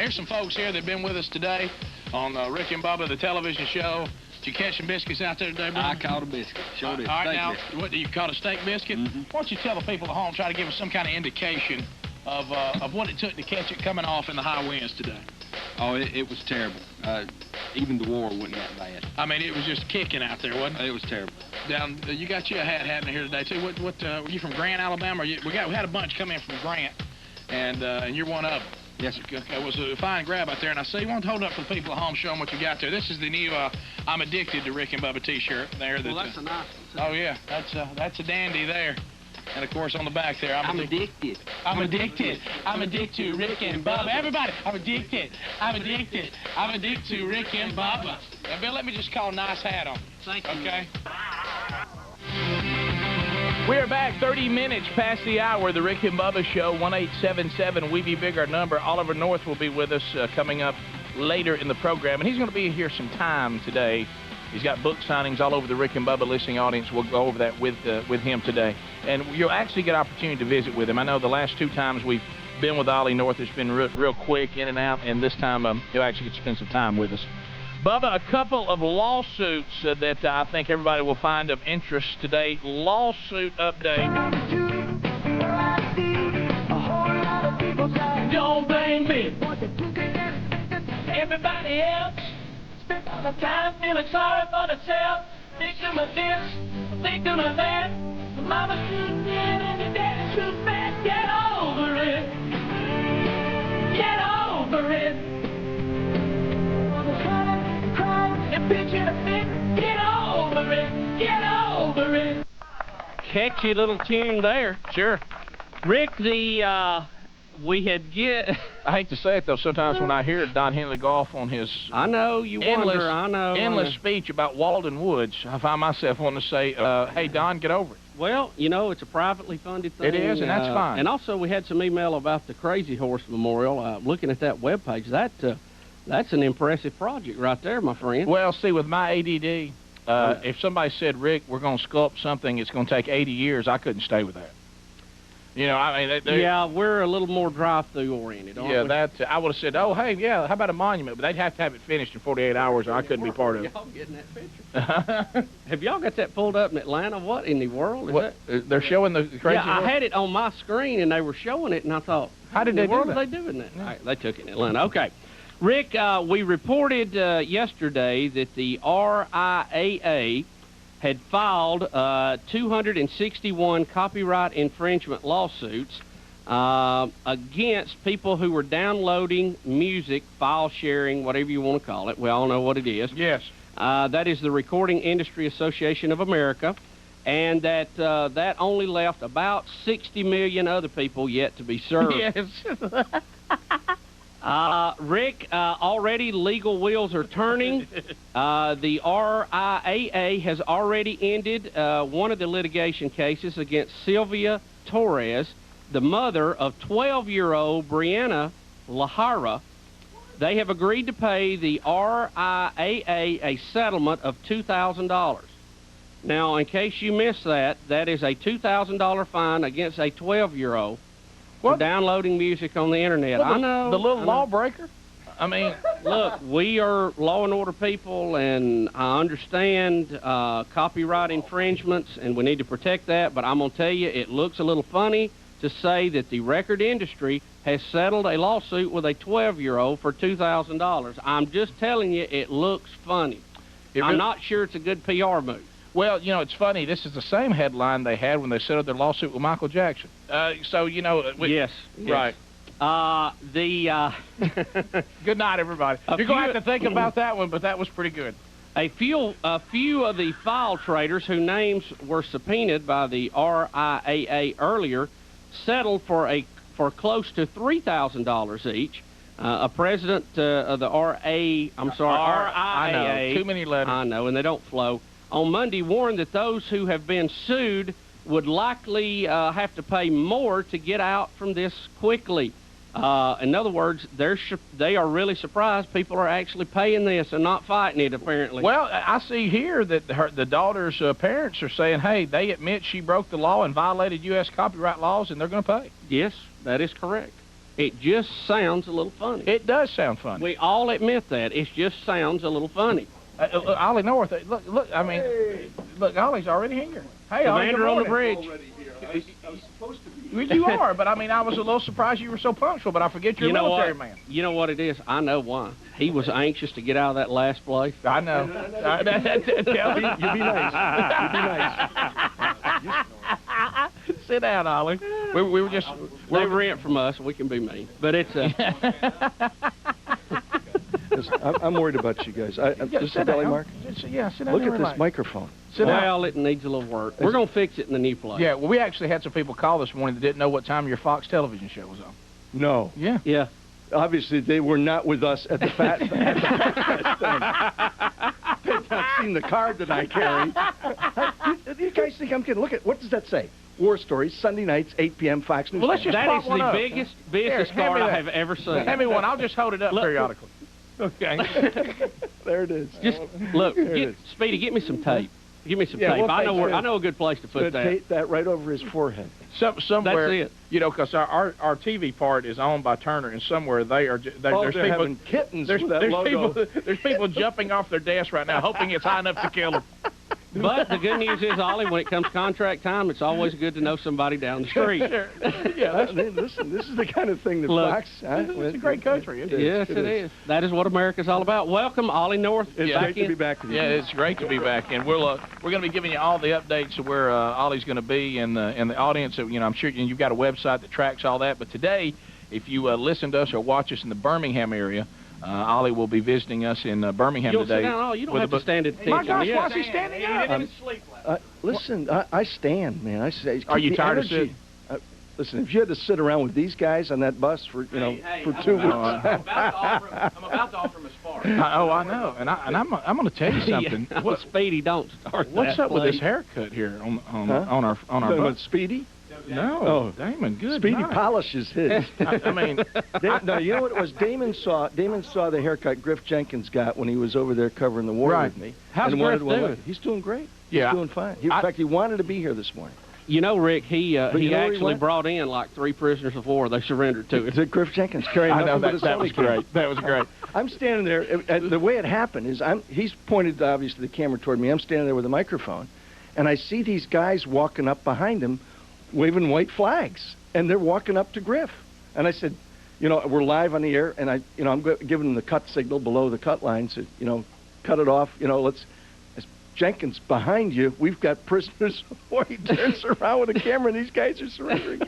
here's some folks here that have been with us today on Rick and Bubba, the television show. Did you catch some biscuits out there today, brother? I caught a biscuit. Sure did. All right, Steak now, biscuit. what, you caught a steak biscuit? Mm-hmm. Why don't you tell the people at home, try to give us some kind of indication of what it took to catch it coming off in the high winds today? Oh, it was terrible. Even the war wasn't that bad. I mean, it was just kicking out there, wasn't it? It was terrible. Down, you got you a hat in here today too. What were you from Grant, Alabama? We had a bunch come in from Grant, and you're one of them. Yes, sir. Okay, it was a fine grab out there, and I say you want to hold up for the people at home, show them what you got there. This is the new "I'm Addicted to Rick and Bubba" T-shirt there. Well, that's a nice one. Oh yeah, that's a dandy there. And of course on the back there, I'm addicted. I'm addicted. I'm addicted to Rick and Bubba. Everybody, I'm addicted. I'm addicted. I'm addicted to Rick and Bubba. Now, Bill, let me just call a nice hat on. Thank you. Okay. We're back 30 minutes past the hour. The Rick and Bubba Show, 1877 We Be Big, our number. Oliver North will be with us coming up later in the program, and he's going to be here some time today. He's got book signings all over the Rick and Bubba listening audience. We'll go over that with him today. And you'll actually get an opportunity to visit with him. I know the last two times we've been with Ollie North, it's been real quick, in and out, and this time he'll actually get to spend some time with us. Bubba, a couple of lawsuits that I think everybody will find of interest today. Lawsuit update. Don't blame me. Everybody else spent all the time feeling sorry for themselves. Victim of this, victim of that. The mama shoot dead and the daddy shoot bad. Get over it. Get over it. And picture the fit. Get over it. Get over it. Catchy little tune there. Sure. Rick, we had I hate to say it, though, sometimes when I hear Don Henley go off on his I know, you wonder, I know. endless speech about Walden Woods, I find myself wanting to say, hey, Don, get over it. Well, you know, it's a privately funded thing. It is, and that's fine. And also, we had some email about the Crazy Horse Memorial. Looking at that webpage, that's an impressive project right there, my friend. Well, see, with my ADD, if somebody said, Rick, we're going to sculpt something, it's going to take 80 years, I couldn't stay with that. You know, I mean, yeah, we're a little more drive-through oriented, aren't we? Yeah, I would have said, oh, hey, yeah, how about a monument? But they'd have to have it finished in 48 hours, or I couldn't be part of it. Y'all getting that picture? Have y'all got that pulled up in Atlanta? What in the world is that? They're showing the Crazy Yeah, Horse? I had it on my screen, and they were showing it, and I thought, how did they do that? are they doing that? Yeah. All right, they took it in Atlanta. Okay. Rick, we reported yesterday that the RIAA had filed 261 copyright infringement lawsuits against people who were downloading music, file sharing, whatever you want to call it. We all know what it is. Yes. That is the Recording Industry Association of America, and that only left about 60 million other people yet to be served. Yes. Rick, already legal wheels are turning. The RIAA has already ended one of the litigation cases against Sylvia Torres, the mother of 12-year-old Brianna Lahara. They have agreed to pay the RIAA a settlement of $2,000. Now, in case you missed that, that is a $2,000 fine against a 12-year-old for downloading music on the internet. Well, I know. The little lawbreaker? I mean, look, we are law and order people, and I understand copyright infringements, and we need to protect that, but I'm going to tell you, it looks a little funny to say that the record industry has settled a lawsuit with a 12-year-old for $2,000. I'm just telling you, it looks funny. I'm not sure it's a good PR move. Well, you know, it's funny. This is the same headline they had when they settled their lawsuit with Michael Jackson. So, you know... Yes. Right. Good night, everybody. You're going to have to think about that one, but that was pretty good. A few of the file traders whose names were subpoenaed by the RIAA earlier settled for close to $3,000 each. A president of the RIAA. I know, too many letters. I know, and they don't flow. On Monday, warned that those who have been sued would likely have to pay more to get out from this quickly. In other words, they are really surprised people are actually paying this and not fighting it, apparently. Well, I see here that the daughter's parents are saying, hey, they admit she broke the law and violated U.S. copyright laws, and they're going to pay. Yes, that is correct. It just sounds a little funny. It does sound funny. We all admit that. It just sounds a little funny. Ollie North, look, I mean, look, Ollie's already here. Hey, Ollie, Commander on the bridge. I was supposed to be. Well, you are, but I mean, I was a little surprised you were so punctual, but I forget you're a military man. You know what it is? I know why. He was anxious to get out of that last place. I know. Tell me. You be nice. You be nice. Sit down, Ollie. We were just... They rent from us. We can be mean. But it's... I'm worried about you guys. This is Belly Mark. Yeah, sit down. Look at this microphone. Well, it needs a little work. We're going to fix it in the new place. Yeah, well, we actually had some people call this morning that didn't know what time your Fox television show was on. No. Yeah. Yeah. Obviously, they were not with us at the Fat thing. They've not seen the card that I carry. You guys think I'm kidding? Look at, what does that say? War Stories, Sunday nights, 8 p.m., Fox News. Well, let's just That pop is one the up. biggest business Here, hand card me I that. have ever seen. Hand me one. I'll just hold it up Look. periodically. Okay. There it is. Just look, There it is. Speedy, get me some tape. Give me some Yeah, tape. well, I know thanks, I know a good place to put But that. tape that right over his forehead. Somewhere, That's it. you know, because our TV part is owned by Turner, and somewhere there's They're people having kittens with that there's logo. people jumping off their desks right now, hoping it's high enough to kill them. But the good news is, Ollie, when it comes contract time, it's always good to know somebody down the street. Yeah, Listen, this is the kind of thing that Look, Fox... it's a great country. It is. Yes, it is. That is what America's all about. Welcome, Ollie North. It's Yeah. great to be back with you. Yeah, it's great to be back, and we're going to be giving you all the updates of where Ollie's going to be, and the audience. You know, I'm sure you've got a website that tracks all that. But today, if you listen to us or watch us in the Birmingham area, Ollie will be visiting us in Birmingham You'll today. sit down. Oh, you don't have to stand at attention. My gosh, Yeah. why is he standing up? Listen, I stand, man. I say. Are you keep the tired of energy. sitting? Listen, if you had to sit around with these guys on that bus for for 2 weeks, I'm about to offer him a spark. I know, and I'm going to tell you something. Yeah, well, Speedy, don't start What's that, up with this please. haircut here on our Talking bus? about Speedy. No, Oh. Damon, good Speedy night. polishes his. I mean, No, you know what it was? Damon saw the haircut Griff Jenkins got when he was over there covering the war Right. with me. How's and Griff wanted one. doing? He's doing great. Yeah. He's doing fine. In fact, he wanted to be here this morning. You know, Rick, he you know where he actually went? brought in like 3 prisoners of war. They surrendered to him. Is it Griff Jenkins carrying I know nothing but a that was Sony camera? great. That was great. I'm standing there. The way it happened is he's pointed, obviously, the camera toward me. I'm standing there with a microphone, and I see these guys walking up behind him waving white flags, and they're walking up to Griff. And I said, you know, we're live on the air, and I'm giving them the cut signal below the cut line, so, you know, cut it off, you know, Jenkins, behind you, we've got prisoners of war. He turns around with a camera, and these guys are surrendering.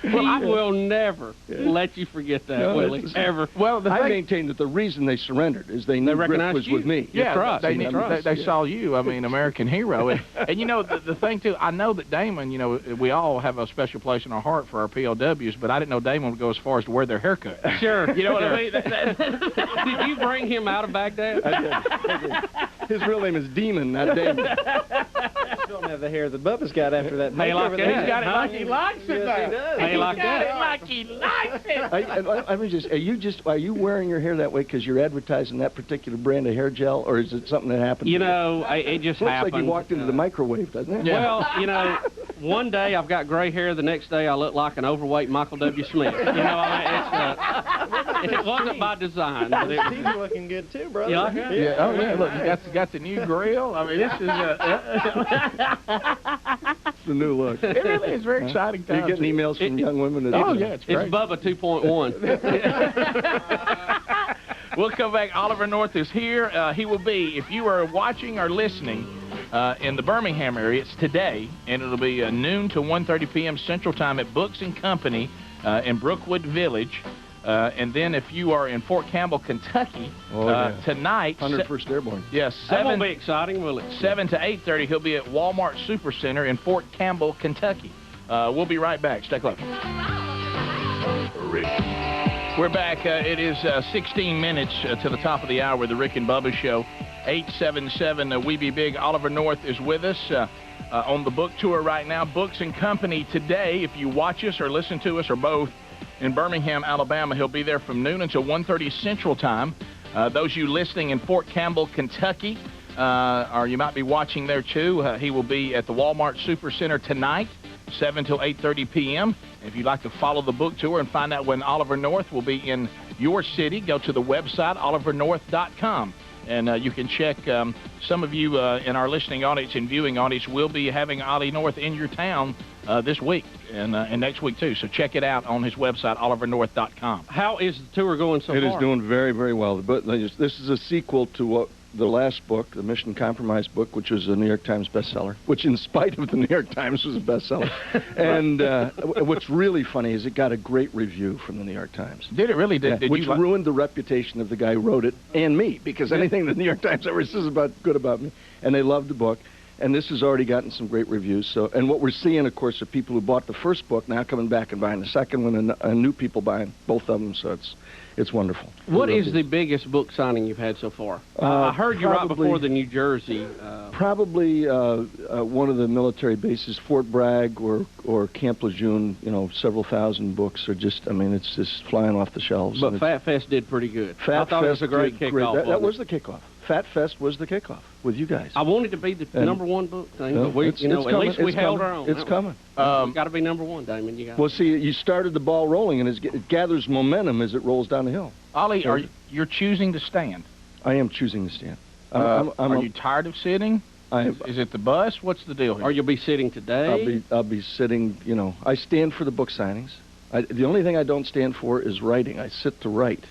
Well, I will never let you forget that, No, Willie, it's- ever. Well, I maintain that the reason they surrendered is they knew Griff recognized was you. with me. Yeah, trust. they, You they, trust, they yeah. saw you. I mean, American hero. And you know, the thing, too, I know that Damon, you know, we all have a special place in our heart for our POWs, but I didn't know Damon would go as far as to wear their haircut. Sure. You know what I mean? Did you bring him out of Baghdad? I did. His real name is Demon, not Damon. Don't have the hair that Bubba's got after that. Hey, like makeover that. that He's got it he- like he likes it, Yes, he does. Hey, like that. like he likes it. I mean, are you wearing your hair that way because you're advertising that particular brand of hair gel, or is it something that happened? You to know, it just looks happened. like you walked into the microwave, doesn't it? Yeah. Well, you know, one day I've got gray hair, the next day I look like an overweight Michael W. Smith. You know, I mean, it wasn't by design. But His teeth are looking good too, brother. You like that? Yeah. Oh, yeah. Look, you got the new grill. I mean, this is It's the new look. it really is very exciting Are you times. getting emails from young women? That Oh, yeah, it's It's great. Bubba 2.1. We'll come back. Oliver North is here. He will be, if you are watching or listening in the Birmingham area, it's today, and it'll be noon to 1:30 p.m. Central Time at Books & Company in Brookwood Village. And then if you are in Fort Campbell, Kentucky, tonight... 101st Airborne. Yes, That won't be exciting, will it? 7 to 8:30, he'll be at Walmart Supercenter in Fort Campbell, Kentucky. We'll be right back. Stay close. We're back. It is 16 minutes to the top of the hour, the Rick and Bubba Show. 877 We Be Big. Oliver North is with us on the book tour right now. Books & Company today. If you watch us or listen to us or both in Birmingham, Alabama, he'll be there from noon until 1:30 Central Time. Those of you listening in Fort Campbell, Kentucky, or you might be watching there too. He will be at the Walmart Supercenter tonight, 7 till 8:30 p.m. If you'd like to follow the book tour and find out when Oliver North will be in your city, go to the website, olivernorth.com. And you can check, some of you in our listening audience and viewing audience will be having Ollie North in your town this week and next week, too. So check it out on his website, olivernorth.com. How is the tour going so far? It is doing very, very well. But this is a sequel to what the last book, the Mission Compromise book, which was a New York Times bestseller, which in spite of the New York Times was a bestseller. And what's really funny is it got a great review from the New York Times. Did it really? Did which you ruined the reputation of the guy who wrote it and me, because anything the New York Times ever says good about me, and they loved the book. And this has already gotten some great reviews. So, and what we're seeing, of course, are people who bought the first book now coming back and buying the second one, and new people buying both of them. So it's wonderful. What is the biggest book signing you've had so far? I heard you right before the New Jersey. Probably one of the military bases, Fort Bragg or Camp Lejeune. You know, several thousand books are just. I mean, it's just flying off the shelves. But Fat Fest did pretty good. Fat I thought Fest it was a great kickoff. That was the kickoff. Fat Fest was the kickoff with you guys. I wanted to be the #1 book thing, but we, at least we held our own. It's coming. It's got to be #1, Damon. You got. Well, see, you started the ball rolling, and it gathers momentum as it rolls down the hill. Ollie, you're choosing to stand? I am choosing to stand. Are you tired of sitting? Is it the bus? What's the deal here? Or you'll be sitting today? I'll be sitting. You know, I stand for the book signings. The only thing I don't stand for is writing. I sit to write,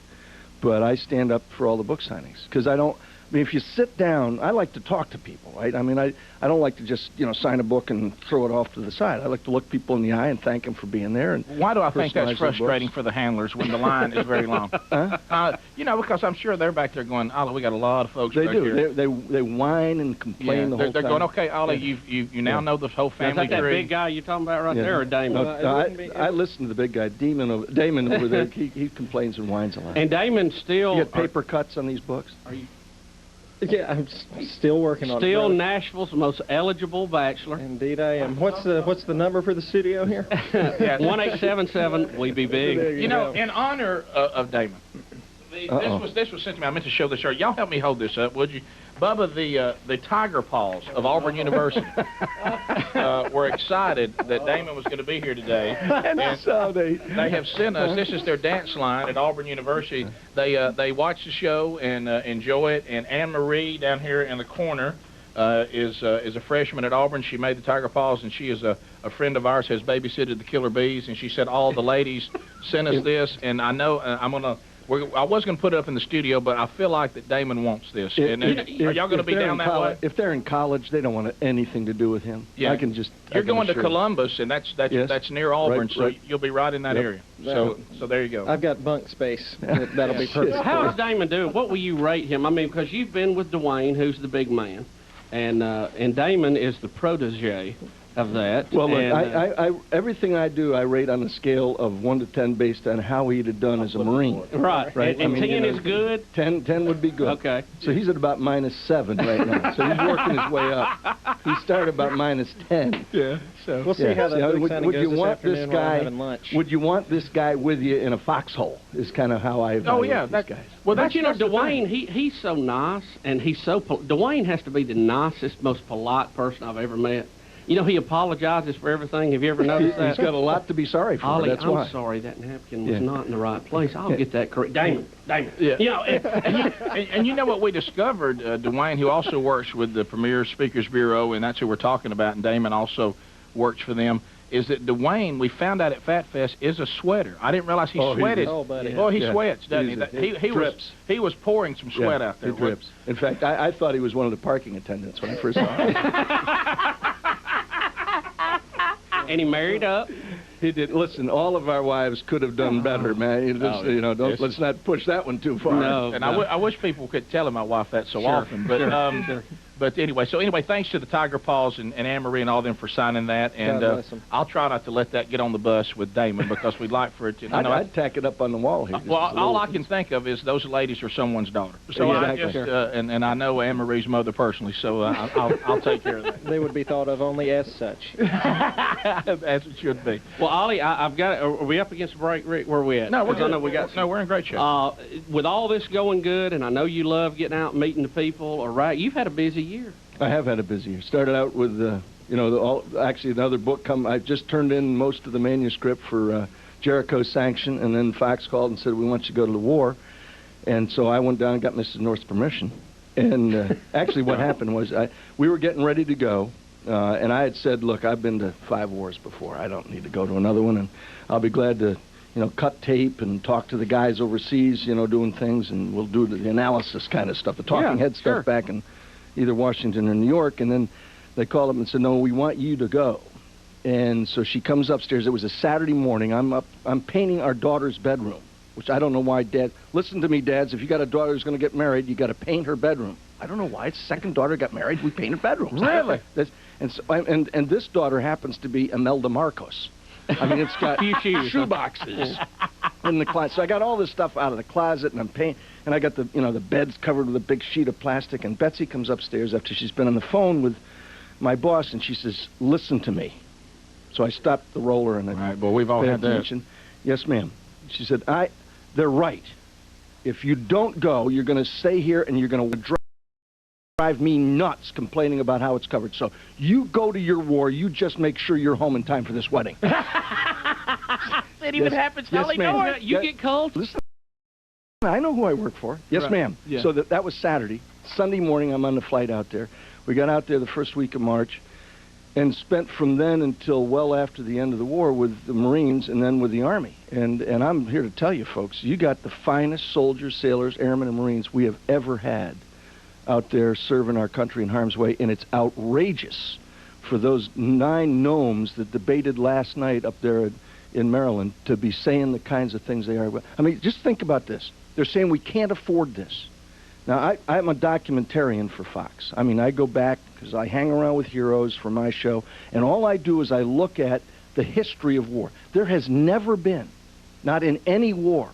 but I stand up for all the book signings because I don't. I mean, if you sit down, I like to talk to people, right? I mean, I don't like to just, sign a book and throw it off to the side. I like to look people in the eye and thank them for being there. And why do I think that's frustrating for the handlers when the line is very long? Because I'm sure they're back there going, Ollie, we got a lot of folks back here. They whine and complain the whole time. They're going, okay, Ollie, you now know the whole family tree. Is that big guy you're talking about right there, or Damon? I listen to the big guy, Damon over there. He complains and whines a lot. And Damon still... You get paper cuts on these books? Are you... Yeah, I'm still working on it. Still Nashville's most eligible bachelor. Indeed I am. What's the number for the studio here? 1877. We be big. In honor of Damon, this was sent to me. I meant to show this. Y'all help me hold this up, would you? Bubba, the Tiger Paws of Auburn University were excited that Damon was going to be here today. And so they have sent us, this is their dance line at Auburn University. They watch the show and enjoy it. And Anne Marie down here in the corner is a freshman at Auburn. She made the Tiger Paws, and she is a friend of ours, has babysitted the Killer Bees. And she said all the ladies sent us this, and I know I'm going to... I was going to put it up in the studio, but I feel like that Damon wants this. Are y'all going to be down that way? If they're in college, they don't want anything to do with him. Yeah. You're going to Columbus, and that's near Auburn, right, right. So you'll be right in that area. So there you go. I've got bunk space. That'll be perfect. How is Damon doing? What will you rate him? I mean, because you've been with Dwayne, who's the big man, and Damon is the protege of that. Well, look, everything I do, I rate on a scale of 1 to 10 based on how he'd have done as a Marine. Right. And 10 is good? 10 would be good. Okay. So he's at about -7 right now. So he's working his way up. He started about -10. Yeah. So we'll see how that book signing goes this afternoon while I'm having lunch. Would you want this guy with you in a foxhole? Is kind of how I evaluate these guys. Well, but Dwayne, he's so nice, and he's so... Dwayne has to be the nicest, most polite person I've ever met. He apologizes for everything. Have you ever noticed that? He's got a lot to be sorry for. Ollie, that's why. I'm sorry that napkin was not in the right place. I'll get that correct. Damon. Yeah. And you know what we discovered, Dwayne, who also works with the Premier Speakers Bureau, and that's who we're talking about, and Damon also works for them, is that Dwayne, we found out at Fat Fest, is a sweater. I didn't realize he sweated. Oh, buddy. Boy, he sweats, doesn't he? He was pouring some sweat out there. He drips. In fact, I thought he was one of the parking attendants when I first saw him. And he married up. He did. Listen, all of our wives could have done better, man. Let's not push that one too far. No. And I wish people could tell my wife that so often. But But anyway, thanks to the Tiger Paws and Anne-Marie and all them for signing that. And I'll try not to let that get on the bus with Damon because we'd like for it to. I'd tack it up on the wall here. Well, all I can think of is those ladies are someone's daughter. So exactly. I just and I know Anne-Marie's mother personally, so I'll take care of that. They would be thought of only as such. As it should be. Well, Ollie, I've got. Are we up against a break, Rick? Where are we at? No, we're good. We're in great shape. With all this going good, and I know you love getting out and meeting the people. You've had a busy year. I have had a busy year. Started out with, actually another book I just turned in most of the manuscript for Jericho's Sanction, and then Fox called and said, we want you to go to the war. And so I went down and got Mrs. North's permission. And actually what happened was we were getting ready to go, and I had said, look, I've been to 5 wars before. I don't need to go to another one, and I'll be glad to cut tape and talk to the guys overseas, doing things, and we'll do the analysis kind of stuff, the talking head stuff back in either Washington or New York. And then they called up and said, no, we want you to go. And so she comes upstairs. It was a Saturday morning. I'm painting our daughter's bedroom, which I don't know why Dad, listen to me, Dads, if you got a daughter who's going to get married, you got to paint her bedroom. I don't know why. It's second daughter got married, we painted bedrooms. Really? And this daughter happens to be Imelda Marcos. I mean, it's got shoe boxes in the closet. So I got all this stuff out of the closet, and I'm painting, and I got the beds covered with a big sheet of plastic. And Betsy comes upstairs after she's been on the phone with my boss, and she says, "Listen to me." So I stopped the roller, and well, we've all had that. Yes, ma'am. She said, "They're right. If you don't go, you're going to stay here, and you're going to drive me nuts complaining about how it's covered. So you go to your war. You just make sure you're home in time for this wedding." It even happens, Holly North. You get cold? Listen, I know who I work for. Yes, ma'am. Yeah. So that was Saturday. Sunday morning, I'm on the flight out there. We got out there the first week of March and spent from then until well after the end of the war with the Marines and then with the Army. And I'm here to tell you, folks, you got the finest soldiers, sailors, airmen, and Marines we have ever had out there serving our country in harm's way, and it's outrageous for those 9 gnomes that debated last night up there in Maryland to be saying the kinds of things they are. I mean, just think about this. They're saying we can't afford this. Now, I'm a documentarian for Fox. I mean, I go back because I hang around with heroes for my show, and all I do is I look at the history of war. There has never been, not in any war,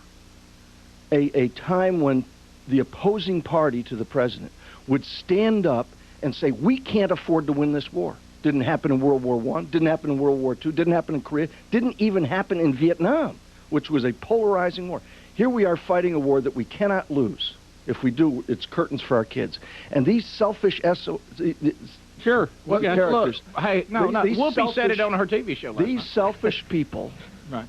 a time when the opposing party to the president would stand up and say, we can't afford to win this war. Didn't happen in World War I, didn't happen in World War II, didn't happen in Korea, didn't even happen in Vietnam, which was a polarizing war. Here we are fighting a war that we cannot lose. If we do, it's curtains for our kids. And these selfish Sure. characters. Look, hey, no. Whoopi said it on her TV show last night. Selfish people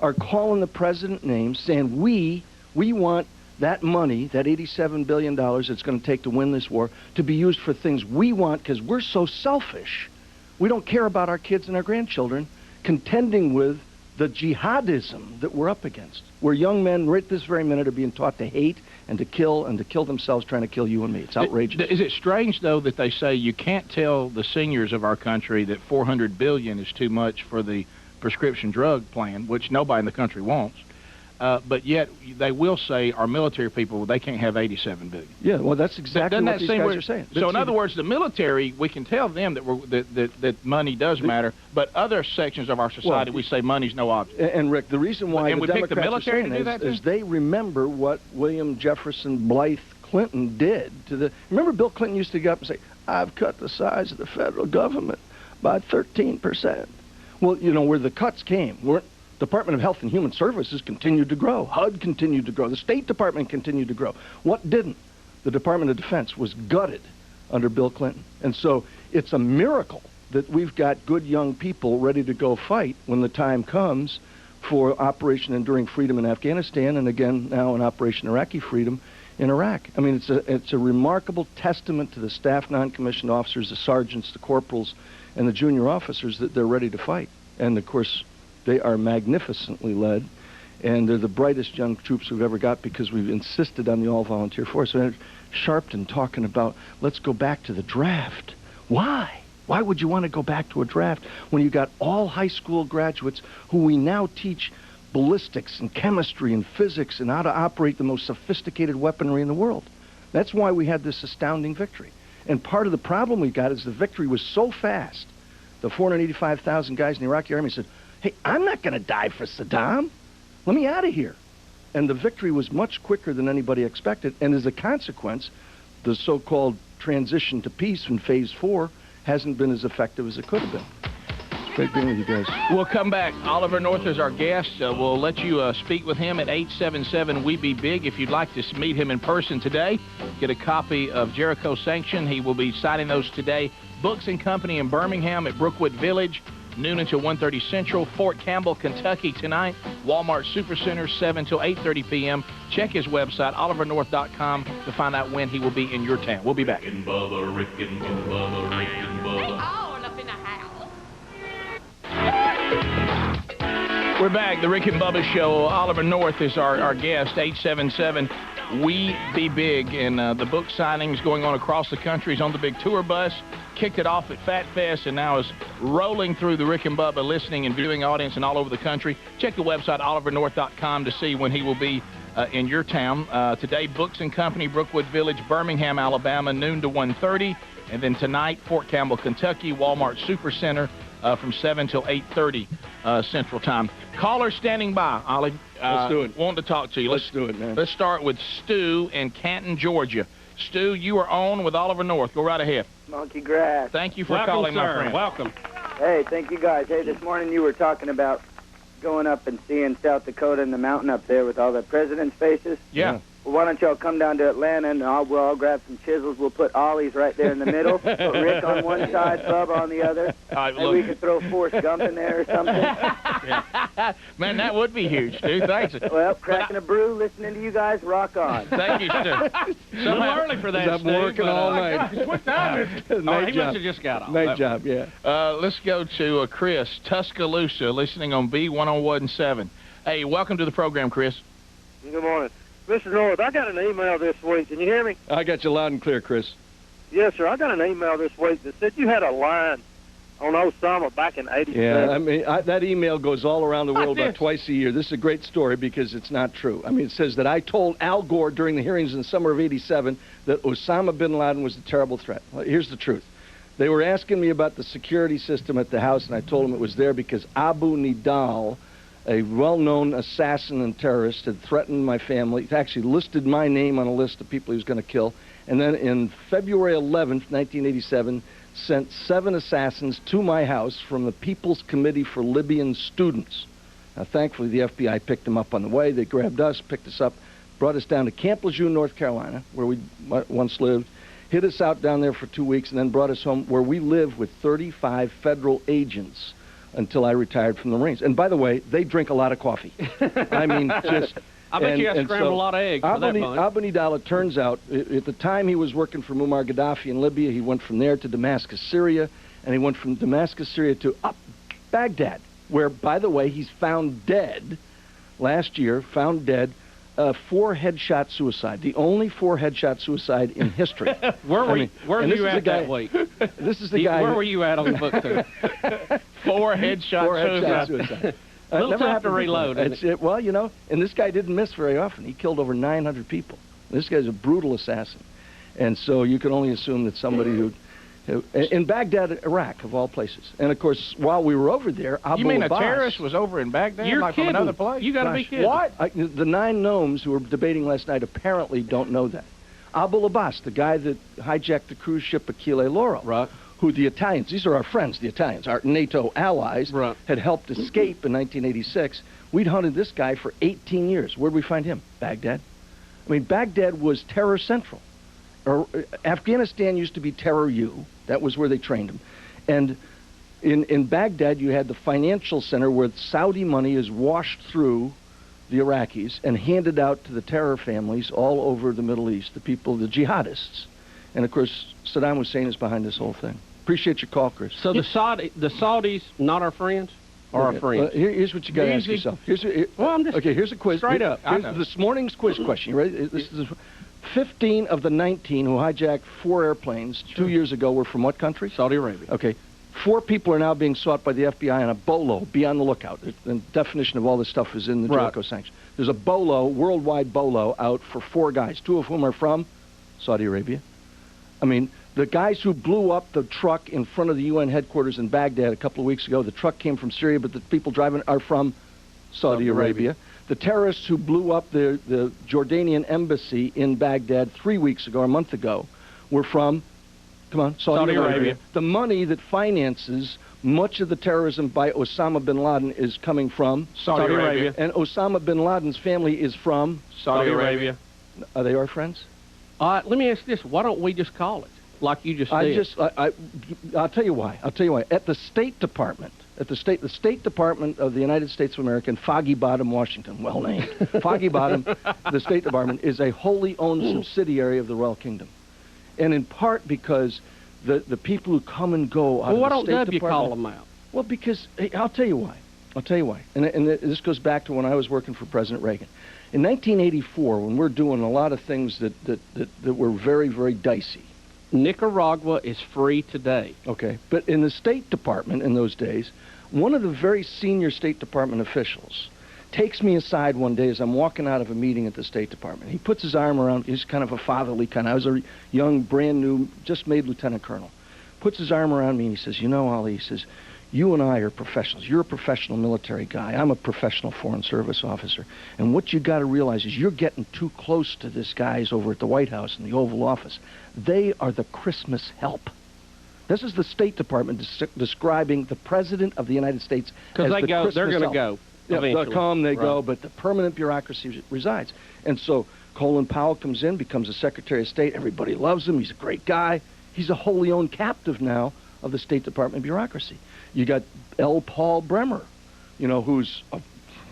are calling the president names, saying we want that money, that $87 billion it's going to take to win this war, to be used for things we want because we're so selfish. We don't care about our kids and our grandchildren contending with the jihadism that we're up against, where young men right this very minute are being taught to hate and to kill themselves trying to kill you and me. It's outrageous. Is it strange, though, that they say you can't tell the seniors of our country that $400 billion is too much for the prescription drug plan, which nobody in the country wants, but yet they will say our military people, they can't have $87 billion. Yeah, well, that's exactly what these guys are saying. So in other words, the military, we can tell them that money does matter, but other sections of our society, we say money's no object. And Rick, the reason why the Democrats are saying is they remember what William Jefferson Blythe Clinton did to the... Remember Bill Clinton used to get up and say, I've cut the size of the federal government by 13%. Well, where the cuts came, Department of Health and Human Services continued to grow. HUD continued to grow. The State Department continued to grow. What didn't? The Department of Defense was gutted under Bill Clinton. And so it's a miracle that we've got good young people ready to go fight when the time comes for Operation Enduring Freedom in Afghanistan and again now in Operation Iraqi Freedom in Iraq. I mean, it's a remarkable testament to the staff non-commissioned officers, the sergeants, the corporals, and the junior officers that they're ready to fight. And, of course, they are magnificently led, and they're the brightest young troops we've ever got because we've insisted on the all-volunteer force. So Sharpton talking about, let's go back to the draft. Why? Why would you want to go back to a draft when you got all high school graduates who we now teach ballistics and chemistry and physics and how to operate the most sophisticated weaponry in the world? That's why we had this astounding victory. And part of the problem we got is the victory was so fast. The 485,000 guys in the Iraqi army said, hey, I'm not going to die for Saddam. Let me out of here. And the victory was much quicker than anybody expected. And as a consequence, the so-called transition to peace in Phase 4 hasn't been as effective as it could have been. Great being with you guys. We'll come back. Oliver North is our guest. We'll let you speak with him at 877-WE-BE-BIG. If you'd like to meet him in person today, get a copy of Jericho Sanction. He will be signing those today. Books and Company in Birmingham at Brookwood Village, noon until 1:30 Central. Fort Campbell, Kentucky tonight. Walmart Supercenter, 7 till 8:30 p.m. Check his website, olivernorth.com, to find out when he will be in your town. We'll be back. Rick and Bubba, Rick and Bubba, Rick and Bubba. They all up in the house. We're back. The Rick and Bubba Show. Oliver North is our guest. 877-WE-BE-BIG. And the book signings going on across the country. He's on the big tour bus. Kicked it off at Fat Fest and now is rolling through the Rick and Bubba listening and viewing audience and all over the country. Check the website, olivernorth.com, to see when he will be in your town. Today, Books and Company, Brookwood Village, Birmingham, Alabama, noon to 1:30. And then tonight, Fort Campbell, Kentucky, Walmart Supercenter, from 7 till 8:30 Central Time. Caller standing by, Ollie. Let's do it. Wanting to talk to you. Let's do it, man. Let's start with Stu in Canton, Georgia. Stu, you are on with Oliver North. Go right ahead. Monkey grass. Thank you for calling, my friend. Welcome. Hey, thank you guys. Hey, this morning you were talking about going up and seeing South Dakota and the mountain up there with all the presidents' faces. Yeah. Well, why don't y'all come down to Atlanta and we'll all grab some chisels. We'll put Ollie's right there in the middle. Put Rick on one side, Bubba on the other. Maybe we could throw Forrest Gump in there or something. Man, that would be huge, Stu. Thanks. Well, cracking a brew, listening to you guys, rock on. Thank you, Stu. A little early for that, I'm working all night. What time is it? He must have just got off. Nice job, yeah. Let's go to Chris, Tuscaloosa, listening on B1017. Hey, welcome to the program, Chris. Good morning. Mr. North, I got an email this week. Can you hear me? I got you loud and clear, Chris. Yes, sir. I got an email this week that said you had a line on Osama back in '87. Yeah, I mean, that email goes all around the world about twice a year. This is a great story because it's not true. I mean, it says that I told Al Gore during the hearings in the summer of '87 that Osama bin Laden was a terrible threat. Well, here's the truth. They were asking me about the security system at the house, and I told them it was there because Abu Nidal, a well-known assassin and terrorist, had threatened my family. He actually listed my name on a list of people he was going to kill. And then in February 11th, 1987, sent 7 assassins to my house from the People's Committee for Libyan Students. Now, thankfully, the FBI picked them up on the way. They grabbed us, picked us up, brought us down to Camp Lejeune, North Carolina, where we once lived, hid us out down there for 2 weeks, and then brought us home, where we lived with 35 federal agents until I retired from the Marines. And by the way, they drink a lot of coffee. I mean, just... I bet you got to scramble a lot of eggs for that bunch. Abu Nidal, it turns out, at the time he was working for Muammar Gaddafi in Libya. He went from there to Damascus, Syria, and he went from Damascus, Syria to Baghdad, where, by the way, he's found dead, last year, found dead, 4-headshot suicide, the only 4-headshot suicide in history. Where were you at that week? This is the guy. Where were you at on the book tour? 4-headshot suicide. A little tough to reload, isn't it? Well, you know, and this guy didn't miss very often. He killed over 900 people. This guy's a brutal assassin. And so you can only assume that somebody who in Baghdad, Iraq, of all places. And, of course, while we were over there, Abu You mean Abbas, a terrorist was over in Baghdad? You're like kidding. From another place? You got to be kidding. What? The 9 gnomes who were debating last night apparently don't know that. Abu Abbas, the guy that hijacked the cruise ship Achille Lauro, Right. who the Italians, these are our friends, the Italians, our NATO allies, Right. had helped escape in 1986. We'd hunted this guy for 18 years. Where'd we find him? Baghdad. I mean, Baghdad was terror central. Afghanistan used to be Terror U. That was where they trained him. And in Baghdad, you had the financial center where Saudi money is washed through the Iraqis and handed out to the terror families all over the Middle East, the people, the jihadists. And, of course, Saddam Hussein is behind this whole thing. Appreciate your call, Chris. So the Saudis, not our friends? Or our friends? Here's what you got to ask yourself. Okay, here's a quiz. Straight up. Here's this morning's quiz question. You ready? This is 15 of the 19 who hijacked 4 airplanes 2 years ago were from what country? Saudi Arabia. Okay. 4 people are now being sought by the FBI on a BOLO. Be on the lookout. The definition of all this stuff is in the Jericho sanction. There's a BOLO, worldwide BOLO, out for 4 guys, 2 of whom are from Saudi Arabia. I mean, The guys who blew up the truck in front of the UN headquarters in Baghdad a couple of weeks ago, the truck came from Syria, but the people driving are from Saudi Arabia. The terrorists who blew up the Jordanian embassy in Baghdad 3 weeks ago, or a month ago, were from, come on, Saudi Arabia. The money that finances much of the terrorism by Osama bin Laden is coming from Saudi Arabia. And Osama bin Laden's family is from Saudi Arabia. Are they our friends? Let me ask this. Why don't we just call it like you just did? I'll tell you why. I'll tell you why. At the State Department, the State Department of the United States of America in Foggy Bottom, Washington, well named. Foggy Bottom, the State Department, is a wholly owned subsidiary of the Royal Kingdom. And in part because the people who come and go out of the State Department... Well, why don't W call them out? Well, because, hey, I'll tell you why. I'll tell you why. And this goes back to when I was working for President Reagan. In 1984, when we're doing a lot of things that were very, very dicey. Nicaragua is free today. Okay. But in the State Department in those days, one of the very senior State Department officials takes me aside one day as I'm walking out of a meeting at the State Department. He puts his arm around, he's kind of a fatherly kind of, I was a young, brand new, just made lieutenant colonel. Puts his arm around me and he says, you know, Ali, he says, you and I are professionals. You're a professional military guy. I'm a professional Foreign Service officer. And what you got to realize is you're getting too close to this guys over at the White House in the Oval Office. They are the Christmas help. This is the State Department describing the President of the United States as the Christmas help. They're going to go. Yeah, they'll come, they go, but the permanent bureaucracy resides. And so Colin Powell comes in, becomes a Secretary of State. Everybody loves him. He's a great guy. He's a wholly owned captive now of the State Department bureaucracy. You got L. Paul Bremer, who's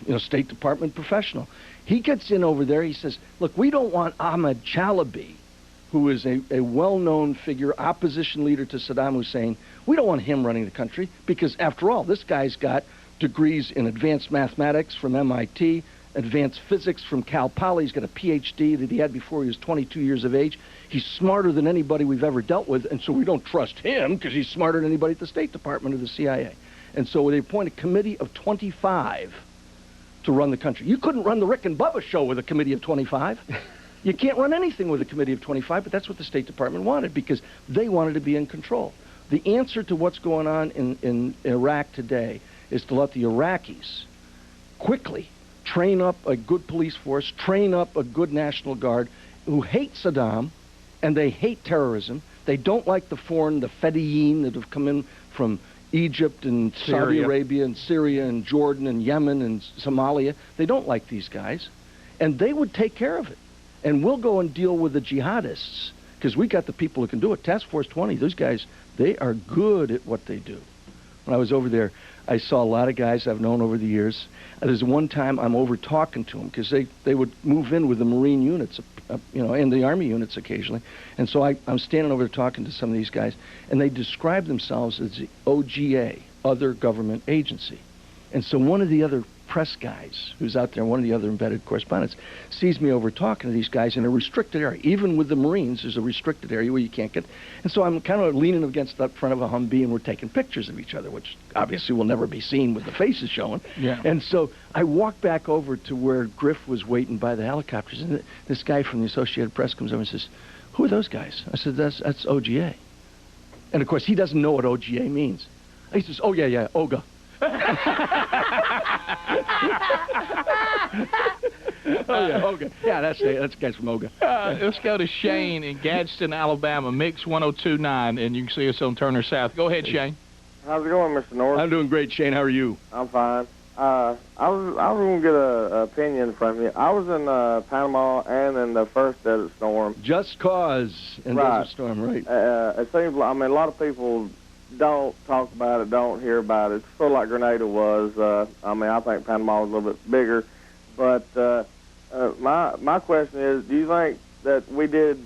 a State Department professional. He gets in over there. He says, look, we don't want Ahmed Chalabi, who is a well-known figure, opposition leader to Saddam Hussein. We don't want him running the country because, after all, this guy's got degrees in advanced mathematics from MIT, advanced physics from Cal Poly. He's got a PhD that he had before he was 22 years of age. He's smarter than anybody we've ever dealt with, and so we don't trust him because he's smarter than anybody at the State Department or the CIA. And so they appoint a committee of 25 to run the country. You couldn't run the Rick and Bubba show with a committee of 25. You can't run anything with a committee of 25, but that's what the State Department wanted because they wanted to be in control. The answer to what's going on in Iraq today is to let the Iraqis quickly train up a good police force, train up a good National Guard who hate Saddam and they hate terrorism. They don't like the Fedayeen that have come in from Egypt and Saudi Arabia and Syria and Jordan and Yemen and Somalia. They don't like these guys. And they would take care of it. And we'll go and deal with the jihadists because we got the people who can do it. Task Force 20, those guys, they are good at what they do. When I was over there, I saw a lot of guys I've known over the years. There's one time I'm over talking to them because they would move in with the Marine units, and the Army units occasionally. And so I'm standing over there talking to some of these guys, and they describe themselves as the OGA, Other Government Agency. And so one of the other press guys who's out there, one of the other embedded correspondents, sees me over talking to these guys in a restricted area. Even with the Marines, there's a restricted area where you can't get. And so I'm kind of leaning against the front of a Humvee, and we're taking pictures of each other, which obviously will never be seen with the faces showing. Yeah. And so I walk back over to where Griff was waiting by the helicopters, and this guy from the Associated Press comes over and says, "Who are those guys?" I said, "That's OGA." And of course, he doesn't know what OGA means. He says, "Oh, yeah, OGA." Oh yeah, Oga. Yeah, that's the guys from Oga. Let's go to Shane in Gadsden, Alabama, Mix 102.9, and you can see us on Turner South. Go ahead, Shane. How's it going, Mr. North? I'm doing great, Shane. How are you? I'm fine. I was going to get an opinion from you. I was in Panama and in the first desert storm. Just cause in Desert Storm, right? It seems like, a lot of people don't talk about it, don't hear about it. It's sort of like Grenada was. I think Panama was a little bit bigger. But my question is, do you think that we did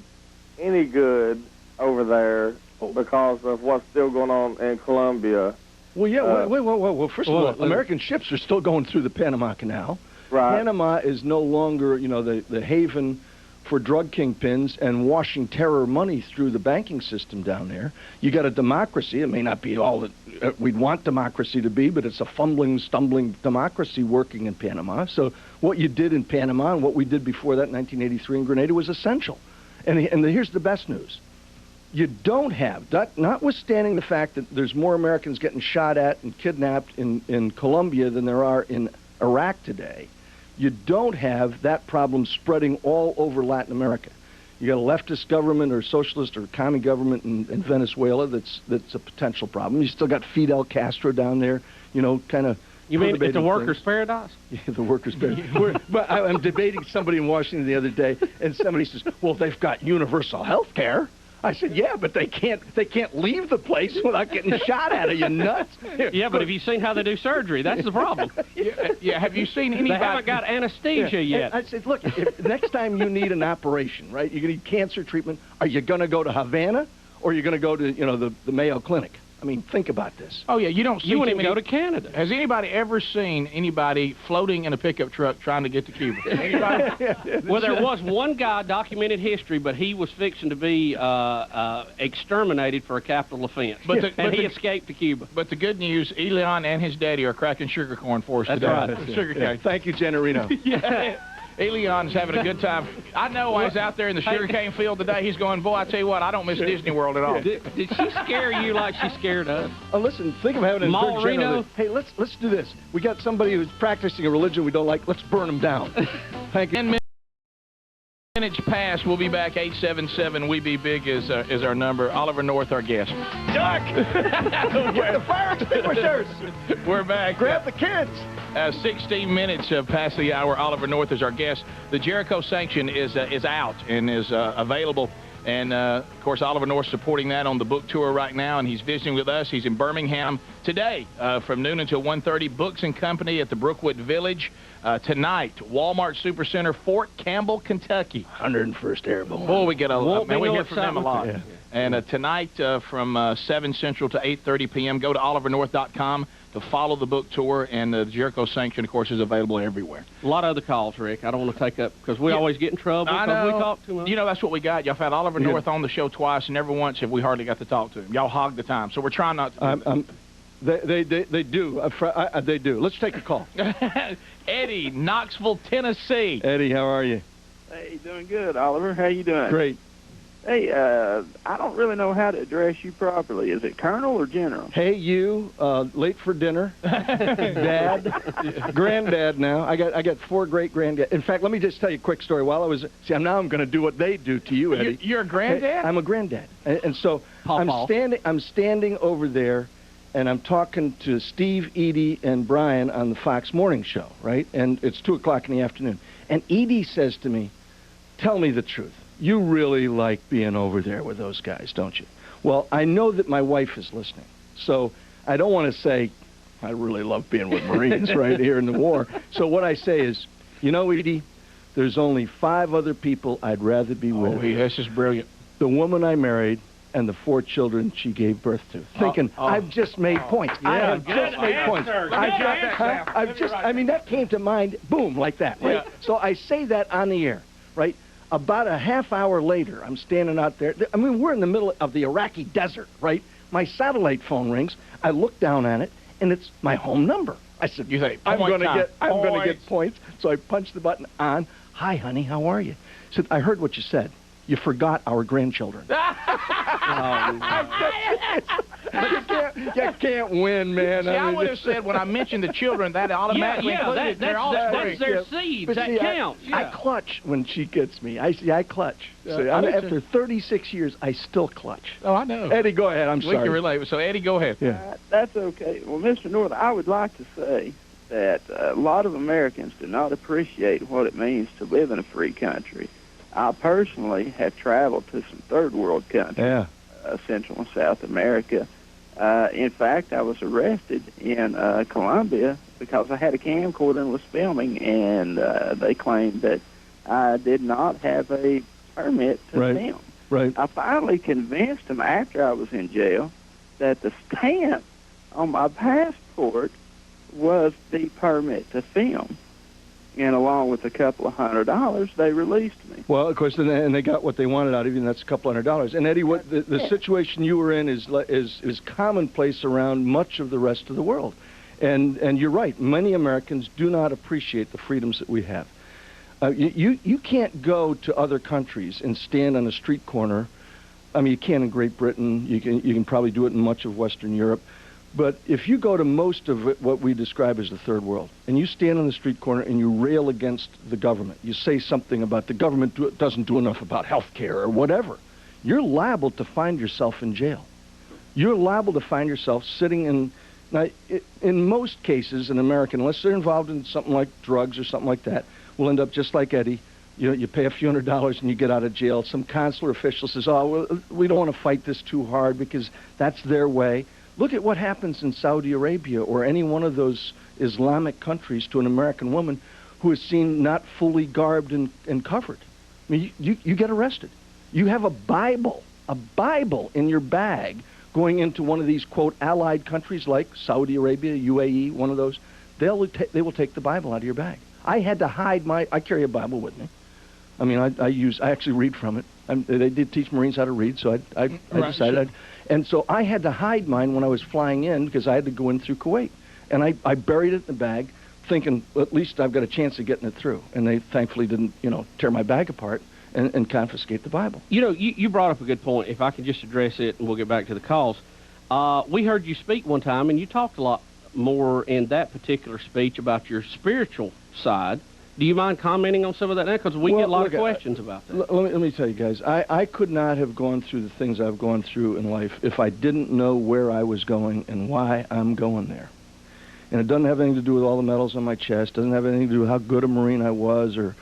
any good over there because of what's still going on in Colombia? Well, yeah. Well, first of all, American ships are still going through the Panama Canal. Right. Panama is no longer, the haven for drug kingpins and washing terror money through the banking system down there. You got a democracy. It may not be all that we'd want democracy to be, but it's a fumbling, stumbling democracy working in Panama. So what you did in Panama and what we did before that in 1983 in Grenada was essential. And here's the best news. You don't have, notwithstanding the fact that there's more Americans getting shot at and kidnapped in Colombia than there are in Iraq today, you don't have that problem spreading all over Latin America. You got a leftist government or socialist or commie government in Venezuela that's a potential problem. You still got Fidel Castro down there, you know, kind of. You mean it's a workers' paradise? Yeah, the workers' paradise. But I'm debating somebody in Washington the other day, and somebody says, "Well, they've got universal health care." I said, "Yeah, but they can't leave the place without getting shot at. Are you nuts?" Yeah, but have you seen how they do surgery? That's the problem. Yeah, have you seen anybody? They haven't got anesthesia yet. I said, "Look, if next time you need an operation, right? You're gonna need cancer treatment. Are you gonna go to Havana, or are you gonna go to the Mayo Clinic? I mean, think about this." Oh yeah, you don't see. You wouldn't even go to Canada. Has anybody ever seen anybody floating in a pickup truck trying to get to Cuba? Anybody? Well, there was one guy, documented history, but he was fixing to be exterminated for a capital offense. And he escaped to Cuba. But the good news, Elion and his daddy are cracking sugar corn for us today. That's right. Sugar cane. Yeah. Thank you, Generino. Yeah. Elion's having a good time. I know while he's out there in the sugarcane field today, he's going, "Boy, I tell you what, I don't miss Disney World at all." Did she scare you like she scared us? Oh, listen, think of having a good general. Hey, let's do this. We got somebody who's practicing a religion we don't like. Let's burn them down. Thank you. 10 minutes past. We'll be back. 877 We Be Big is our number. Oliver North, our guest. Duck! Get the fire extinguishers! We're back. Grab the kids! 16 minutes past the hour. Oliver North is our guest. The Jericho sanction is out and is available. And, of course, Oliver North supporting that on the book tour right now, and he's visiting with us. He's in Birmingham today from noon until 1:30. Books and Company at the Brookwood Village. Tonight, Walmart Supercenter, Fort Campbell, Kentucky. 101st Airborne. Boy, we get we hear from them a lot. Yeah. And tonight from 7 Central to 8:30 p.m., go to olivernorth.com to follow the book tour, and the Jericho sanction, of course, is available everywhere. A lot of other calls, Rick. I don't want to take up, because we always get in trouble because we talk too much. You know, that's what we got. Y'all had Oliver North on the show twice, and never once have we hardly got to talk to him. Y'all hog the time, so we're trying not to. They do. They do. Let's take a call. Eddie, Knoxville, Tennessee. Eddie, how are you? Hey, doing good, Oliver. How you doing? Great. Hey, I don't really know how to address you properly. Is it Colonel or General? Hey, you, late for dinner, Dad, Granddad now. I got 4 great-granddad. In fact, let me just tell you a quick story. While I was, now I'm going to do what they do to you, Eddie. You're a granddad? Hey, I'm a granddad. And so I'm standing over there, and I'm talking to Steve, Edie, and Brian on the Fox Morning Show, right? And it's 2 o'clock in the afternoon. And Edie says to me, "Tell me the truth. You really like being over there with those guys, don't you?" Well, I know that my wife is listening, so I don't want to say, "I really love being with Marines right here in the war." So what I say is, "You know, Edie, there's only 5 other people I'd rather be with." Oh, this is brilliant. The woman I married and the 4 children she gave birth to. Thinking, I've just made points. Yeah, I have just made points. I mean, that came to mind, boom, like that, right? Yeah. So I say that on the air, right? About a half hour later, I'm standing out there. I mean, we're in the middle of the Iraqi desert, right? My satellite phone rings. I look down on it, and it's my home number. I said, "You say I'm going to get points." So I punched the button on. "Hi, honey, how are you?" I said, "I heard what you said. You forgot our grandchildren." You can't win, man. See, I would have said when I mentioned the children, that automatically included their offspring. That's their seeds. But that see, counts. I clutch when she gets me. I clutch. After 36 years, I still clutch. Oh, I know. Eddie, go ahead. I'm sorry. We can relate. So, Eddie, go ahead. Yeah. That's okay. Well, Mr. North, I would like to say that a lot of Americans do not appreciate what it means to live in a free country. I personally have traveled to some third world countries, Central and South America. In fact, I was arrested in Colombia because I had a camcorder and was filming, and they claimed that I did not have a permit to film. Right. I finally convinced them after I was in jail that the stamp on my passport was the permit to film. And along with a couple of $100, they released me. Well, of course, and they got what they wanted out of you, and that's a couple $100. And Eddie, what the situation you were in is commonplace around much of the rest of the world. And you're right. Many Americans do not appreciate the freedoms that we have. You can't go to other countries and stand on a street corner I mean, you can in Great Britain. You can probably do it in much of Western Europe. But if you go to most of what we describe as the third world, and you stand on the street corner and you rail against the government, you say something about the government doesn't do enough about health care or whatever, you're liable to find yourself in jail. You're liable to find yourself sitting in... Now, in most cases, an American, unless they're involved in something like drugs or something like that, will end up just like Eddie. You pay a few $100s and you get out of jail. Some consular official says, oh, well, we don't want to fight this too hard because that's their way. Look at what happens in Saudi Arabia or any one of those Islamic countries to an American woman who is seen not fully garbed and covered. I mean, you get arrested. You have a Bible in your bag going into one of these, quote, allied countries like Saudi Arabia, UAE, one of those. They will take the Bible out of your bag. I had to hide I carry a Bible with me. I mean, I actually read from it. They did teach Marines how to read, so I decided. And so I had to hide mine when I was flying in because I had to go in through Kuwait. And I buried it in the bag, thinking at least I've got a chance of getting it through. And they thankfully didn't, tear my bag apart and confiscate the Bible. You brought up a good point. If I could just address it, and we'll get back to the calls. We heard you speak one time, and you talked a lot more in that particular speech about your spiritual side. Do you mind commenting on some of that now? Because we get a lot of questions about that. Let me tell you guys, I could not have gone through the things I've gone through in life if I didn't know where I was going and why I'm going there. And it doesn't have anything to do with all the medals on my chest. Doesn't have anything to do with how good a Marine I was or,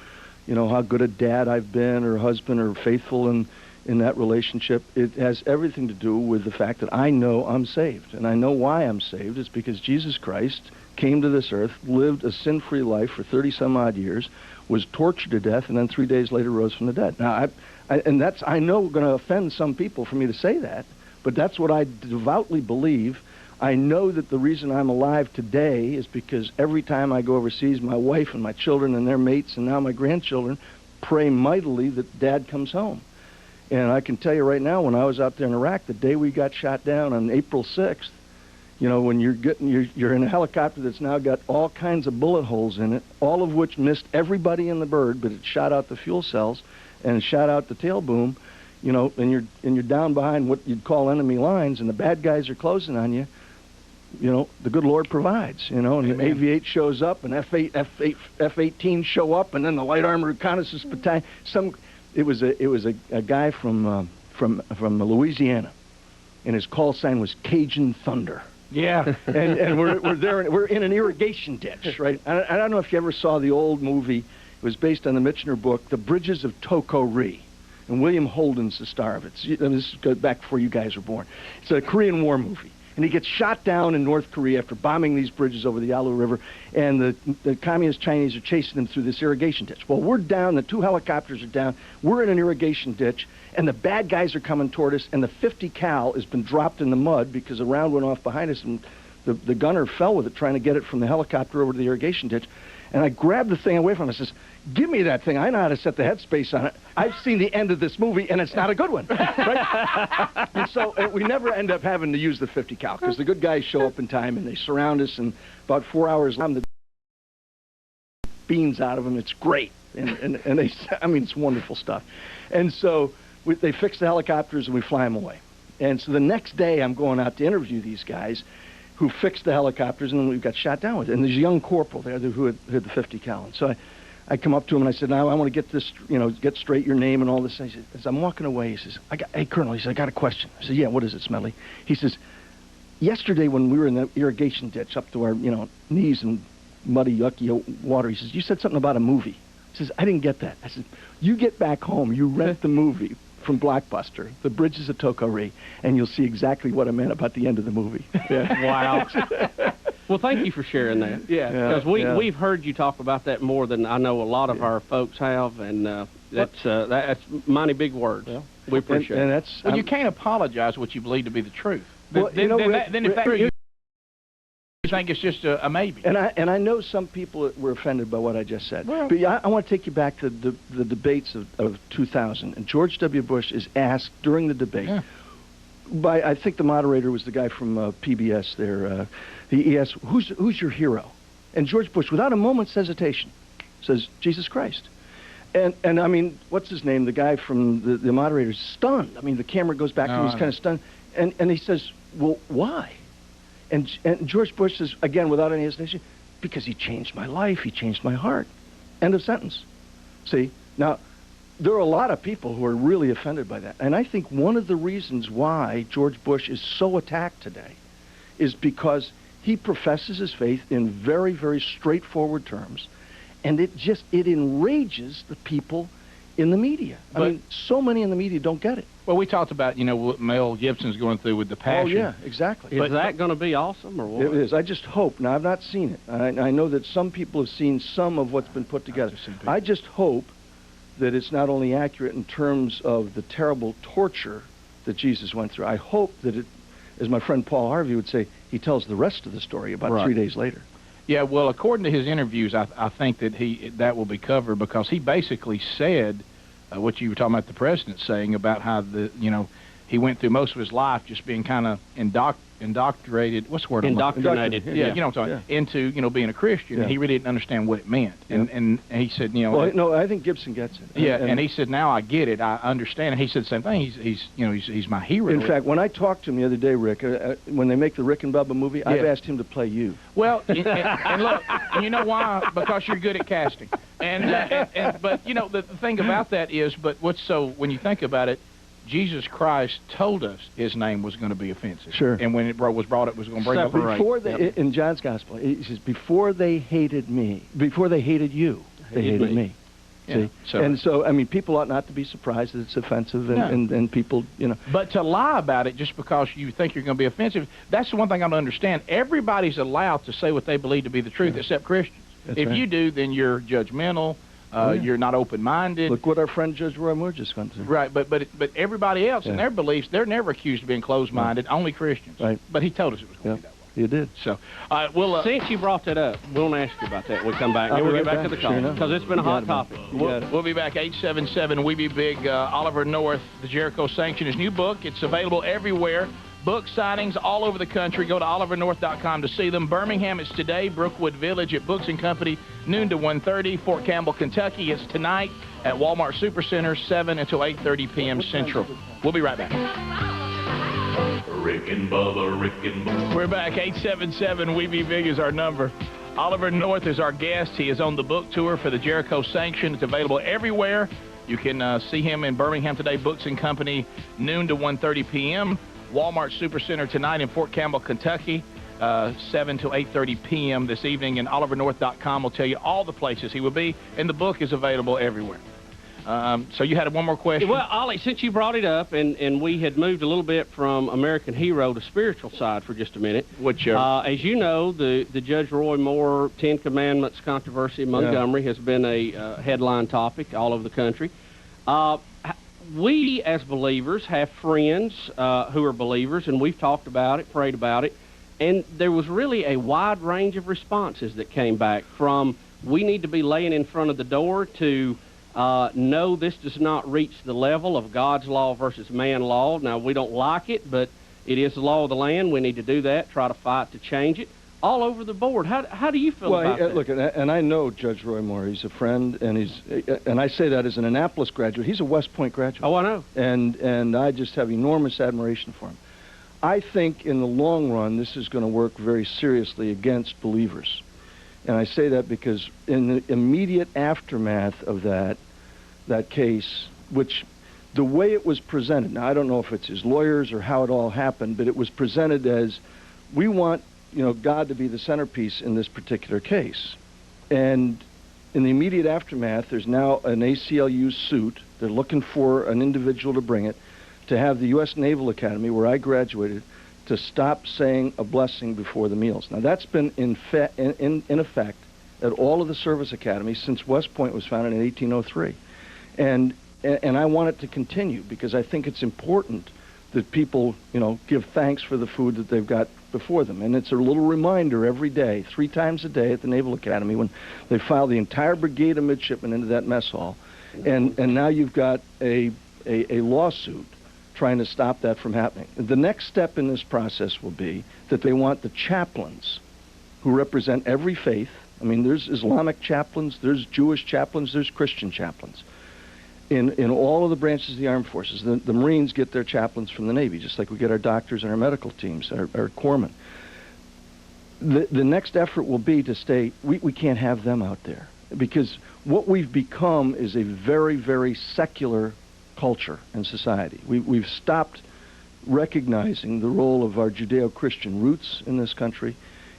how good a dad I've been or husband or faithful in that relationship. It has everything to do with the fact that I know I'm saved. And I know why I'm saved. It's because Jesus Christ came to this earth, lived a sin-free life for 30-some-odd years, was tortured to death, and then 3 days later rose from the dead. Now, I know going to offend some people for me to say that, but that's what I devoutly believe. I know that the reason I'm alive today is because every time I go overseas, my wife and my children and their mates and now my grandchildren pray mightily that Dad comes home. And I can tell you right now, when I was out there in Iraq, the day we got shot down on April 6th, when you're in a helicopter that's now got all kinds of bullet holes in it, all of which missed everybody in the bird, but it shot out the fuel cells and it shot out the tail boom, and you're down behind what you'd call enemy lines, and the bad guys are closing on you. The good Lord provides, and the AV-8 shows up, and F-18 show up, and then the Light Armor Reconnaissance Battalion. It was a guy from Louisiana, and his call sign was Cajun Thunder. Yeah, and we're in an irrigation ditch, right? I don't know if you ever saw the old movie. It was based on the Michener book, The Bridges of Toko-Ri, and William Holden's the star of it. This goes back before you guys were born. It's a Korean War movie. And he gets shot down in North Korea after bombing these bridges over the Yalu River, and the communist Chinese are chasing him through this irrigation ditch. Well, we're down, the 2 helicopters are down, we're in an irrigation ditch, and the bad guys are coming toward us, and the 50 cal has been dropped in the mud because a round went off behind us, and the gunner fell with it trying to get it from the helicopter over to the irrigation ditch. And I grabbed the thing away from him and says, give me that thing. I know how to set the headspace on it. I've seen the end of this movie, and it's not a good one. Right? And so we never end up having to use the 50 cal because the good guys show up in time, and they surround us, and about 4 hours later, the beans out of them. It's great. And they, it's wonderful stuff. And so they fix the helicopters, and we fly them away. And so the next day, I'm going out to interview these guys who fixed the helicopters, and then we got shot down with it. And there's a young corporal there who had the 50 cal. And so I come up to him and I said, now I want to get this, get straight your name and all this. I said, as I'm walking away, he says, hey, Colonel, he said, I got a question. I said, yeah, what is it, Smedley? He says, yesterday when we were in the irrigation ditch up to our, knees in muddy, yucky water, he says, you said something about a movie. He says, I didn't get that. I said, you get back home, you rent the movie from Blockbuster, The Bridges of Toko-Ri, and you'll see exactly what I meant about the end of the movie. Yeah. Wow. Well, thank you for sharing that. Yeah, because we've heard you talk about that more than I know a lot of our folks have, and that's mighty big words. Yeah. We appreciate it. And that's, you can't apologize what you believe to be the truth. Well, then in fact, you think it's just a maybe. And I know some people were offended by what I just said. Well, but I want to take you back to the debates of 2000. And George W. Bush is asked during the debate by, I think the moderator was the guy from PBS there. He asked, who's your hero? And George Bush, without a moment's hesitation, says, Jesus Christ. And I mean, what's his name? The guy from the moderator's stunned. I mean, the camera goes back to him. He's kind of stunned. And he says, well, why? And George Bush says, again, without any hesitation, because he changed my life. He changed my heart. End of sentence. See? Now, there are a lot of people who are really offended by that. And I think one of the reasons why George Bush is so attacked today is because he professes his faith in very, very straightforward terms. And it enrages the people in the media. I mean, so many in the media don't get it. Well, we talked about, what Mel Gibson's going through with the passion. Oh, yeah, exactly. Is that going to be awesome or what? It is. I just hope. Now, I've not seen it. I know that some people have seen some of what's been put together. I just hope that it's not only accurate in terms of the terrible torture that Jesus went through. I hope that it, as my friend Paul Harvey would say, he tells the rest of the story about 3 days later. Yeah, well, according to his interviews, I think that that will be covered because he basically said what you were talking about the president saying about how he went through most of his life just being kind of indoctrinated. What's the word? Indoctrinated. Yeah, you know what I'm talking into being a Christian. Yeah. And he really didn't understand what it meant. And he said, Well, no, I think Gibson gets it. Yeah, and he said, now I get it. I understand. And he said the same thing. He's my hero. In fact, when I talked to him the other day, Rick, when they make the Rick and Bubba movie, I've asked him to play you. Well, and look, you know why? Because you're good at casting. But the thing about that is, when you think about it, Jesus Christ told us his name was going to be offensive. Sure. And when it was brought up, it was going to bring up before in John's Gospel, he says, before they hated me, before they hated you, they hated me. Yeah. See? So, I mean, people ought not to be surprised that it's offensive and people, But to lie about it just because you think you're going to be offensive, that's the one thing I don't understand. Everybody's allowed to say what they believe to be the truth except Christians. If you do, then you're judgmental. You're not open-minded. Look what our friend Judge Roy Moore just went through. Right, but everybody else in their beliefs, they're never accused of being closed-minded. Only Christians. Right. But he told us it was going to be that way. You did. So, since you brought that up, we'll ask you about that. We'll come back. Then we'll get back to the call because it's been a hot topic. We'll be back 877 We Be Big. Oliver North, the Jericho Sanction, his new book. It's available everywhere. Book signings all over the country. Go to olivernorth.com to see them. Birmingham, it's today. Brookwood Village at Books & Company, noon to 1:30. Fort Campbell, Kentucky, it's tonight at Walmart Supercenter, 7 until 8:30 p.m. Central. We'll be right back. Rick and Bubba, Rick and Bubba. We're back. 877 We Be Big is our number. Oliver North is our guest. He is on the book tour for the Jericho Sanction. It's available everywhere. You can see him in Birmingham today, Books & Company, noon to 1:30 p.m. Walmart Supercenter tonight in Fort Campbell, Kentucky, 7 to 8:30 p.m. this evening, and olivernorth.com will tell you all the places he will be, and the book is available everywhere. So you had one more question? Well, Ollie, since you brought it up, and we had moved a little bit from American Hero to spiritual side for just a minute. As you know, the Judge Roy Moore 10 Commandments controversy in Montgomery has been a headline topic all over the country. We, as believers, have friends who are believers, and we've talked about it, prayed about it, and there was really a wide range of responses that came back from we need to be laying in front of the door to no, this does not reach the level of God's law versus man law. Now, we don't like it, but it is the law of the land. We need to do that, try to fight to change it. All over the board. How do you feel about that? Look, and I know Judge Roy Moore. He's a friend, and I say that as an Annapolis graduate. He's a West Point graduate. Oh, I know. And I just have enormous admiration for him. I think in the long run, this is going to work very seriously against believers. And I say that because in the immediate aftermath of that case, which the way it was presented, now I don't know if it's his lawyers or how it all happened, but it was presented as we want God to be the centerpiece in this particular case. And in the immediate aftermath, there's now an ACLU suit. They're looking for an individual to bring it, to have the U.S. Naval Academy, where I graduated, to stop saying a blessing before the meals. Now, that's been in effect at all of the service academies since West Point was founded in 1803. And I want it to continue because I think it's important that people, give thanks for the food that they've got before them. And it's a little reminder every day, 3 times a day at the Naval Academy, when they file the entire brigade of midshipmen into that mess hall. And now you've got a lawsuit trying to stop that from happening. The next step in this process will be that they want the chaplains who represent every faith, I mean, there's Islamic chaplains, there's Jewish chaplains, there's Christian chaplains. In all of the branches of the armed forces, the Marines get their chaplains from the Navy, just like we get our doctors and our medical teams, our corpsmen. The next effort will be to stay, we can't have them out there, because what we've become is a very, very secular culture and society. We've stopped recognizing the role of our Judeo-Christian roots in this country,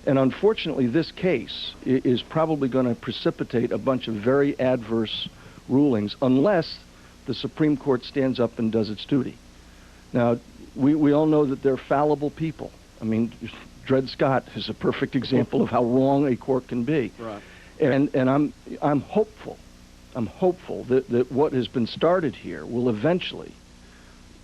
and unfortunately this case is probably going to precipitate a bunch of very adverse rulings unless the Supreme Court stands up and does its duty. Now, we all know that they're fallible people. I mean, Dred Scott is a perfect example of how wrong a court can be. Right. And I'm hopeful that what has been started here will eventually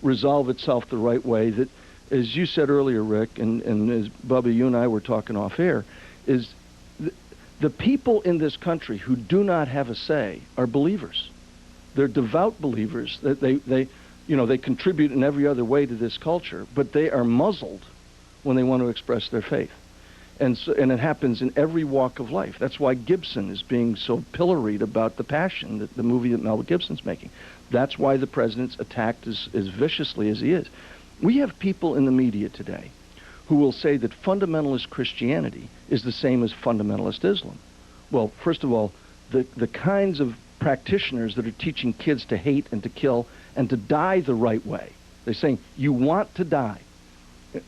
resolve itself the right way. That, as you said earlier, Rick, and as Bubba, you and I were talking off air, is the people in this country who do not have a say are believers. They're devout believers. That they contribute in every other way to this culture, but they are muzzled when they want to express their faith. And it happens in every walk of life. That's why Gibson is being so pilloried about The Passion, the movie that Mel Gibson's making. That's why the president's attacked as viciously as he is. We have people in the media today who will say that fundamentalist Christianity is the same as fundamentalist Islam. Well, first of all, the kinds of practitioners that are teaching kids to hate and to kill and to die the right way, they're saying, you want to die.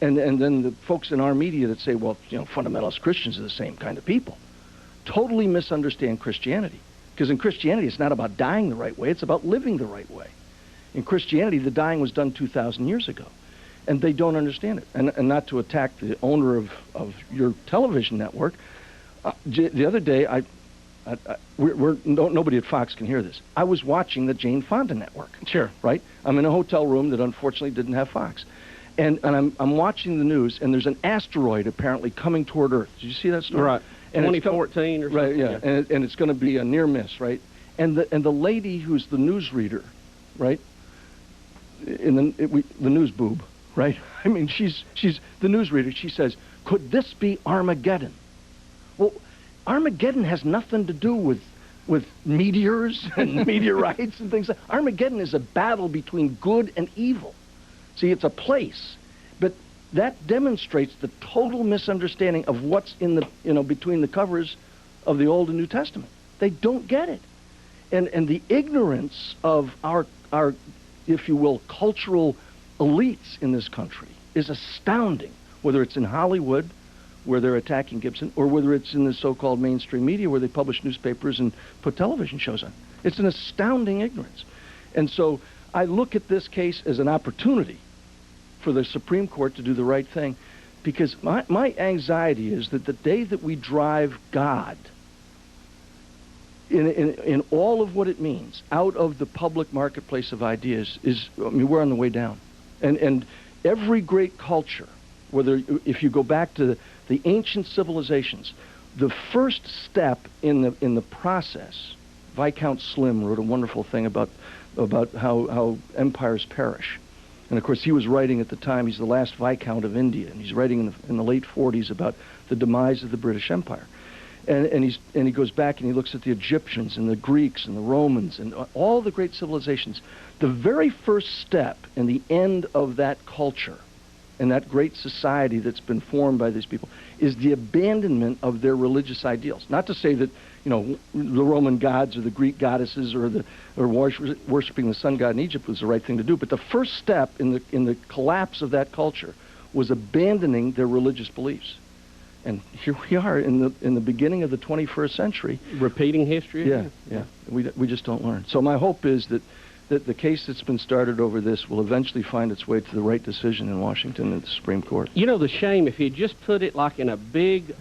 And then the folks in our media that say, well, fundamentalist Christians are the same kind of people, totally misunderstand Christianity. Because in Christianity, it's not about dying the right way, it's about living the right way. In Christianity, the dying was done 2,000 years ago. And they don't understand it. And not to attack the owner of your television network, the other day, nobody at Fox can hear this. I was watching the Jane Fonda network. Sure. Right? I'm in a hotel room that unfortunately didn't have Fox. And I'm watching the news, and there's an asteroid apparently coming toward Earth. Did you see that story? Right. And 2014 or something. Right, yeah. And it's going to be a near miss, right? And the lady who's the newsreader, right? The news boob, right? I mean, she's the newsreader. She says, could this be Armageddon? Well, Armageddon has nothing to do with meteors and meteorites and things. Armageddon is a battle between good and evil. See, it's a place, but that demonstrates the total misunderstanding of what's in the between the covers of the Old and New Testament. They don't get it, and the ignorance of our if you will cultural elites in this country is astounding. Whether it's in Hollywood, where they're attacking Gibson, or whether it's in the so-called mainstream media where they publish newspapers and put television shows on, it's an astounding ignorance. And so I look at this case as an opportunity for the Supreme Court to do the right thing, because my anxiety is that the day that we drive God in all of what it means out of the public marketplace of ideas we're on the way down. And every great culture, if you go back to the ancient civilizations, the first step in the process, Viscount Slim wrote a wonderful thing about how empires perish. And of course, he was writing at the time, he's the last Viscount of India, and he's writing in the late 40s about the demise of the British Empire. And he goes back and he looks at the Egyptians and the Greeks and the Romans and all the great civilizations. The very first step in the end of that culture and that great society that's been formed by these people is the abandonment of their religious ideals. Not to say that the Roman gods or the Greek goddesses or worshiping the sun god in Egypt was the right thing to do, but the first step in the collapse of that culture was abandoning their religious beliefs. And here we are in the beginning of the 21st century, repeating history. Yeah. We just don't learn. So my hope is that the case that's been started over this will eventually find its way to the right decision in Washington and the Supreme Court. The shame, if he had just put it like in a big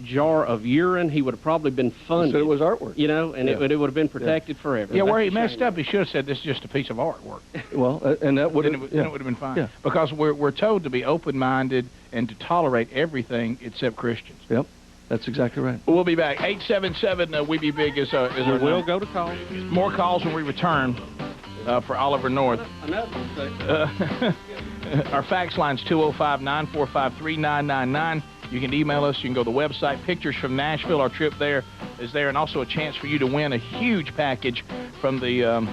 jar of urine, he would have probably been funded. So it was artwork. And it would have been protected forever. Yeah, where he messed up, he should have said this is just a piece of artwork. Well, and that would have... Then it would have been fine. Yeah. Because we're told to be open-minded and to tolerate everything except Christians. Yep. That's exactly right. We'll be back. 877 We Be Big is our We'll go to calls. More calls when we return. For Oliver North. Our fax line's 205-945-3999. You can email us. You can go to the website. Pictures from Nashville. Our trip there is there, and also a chance for you to win a huge package from the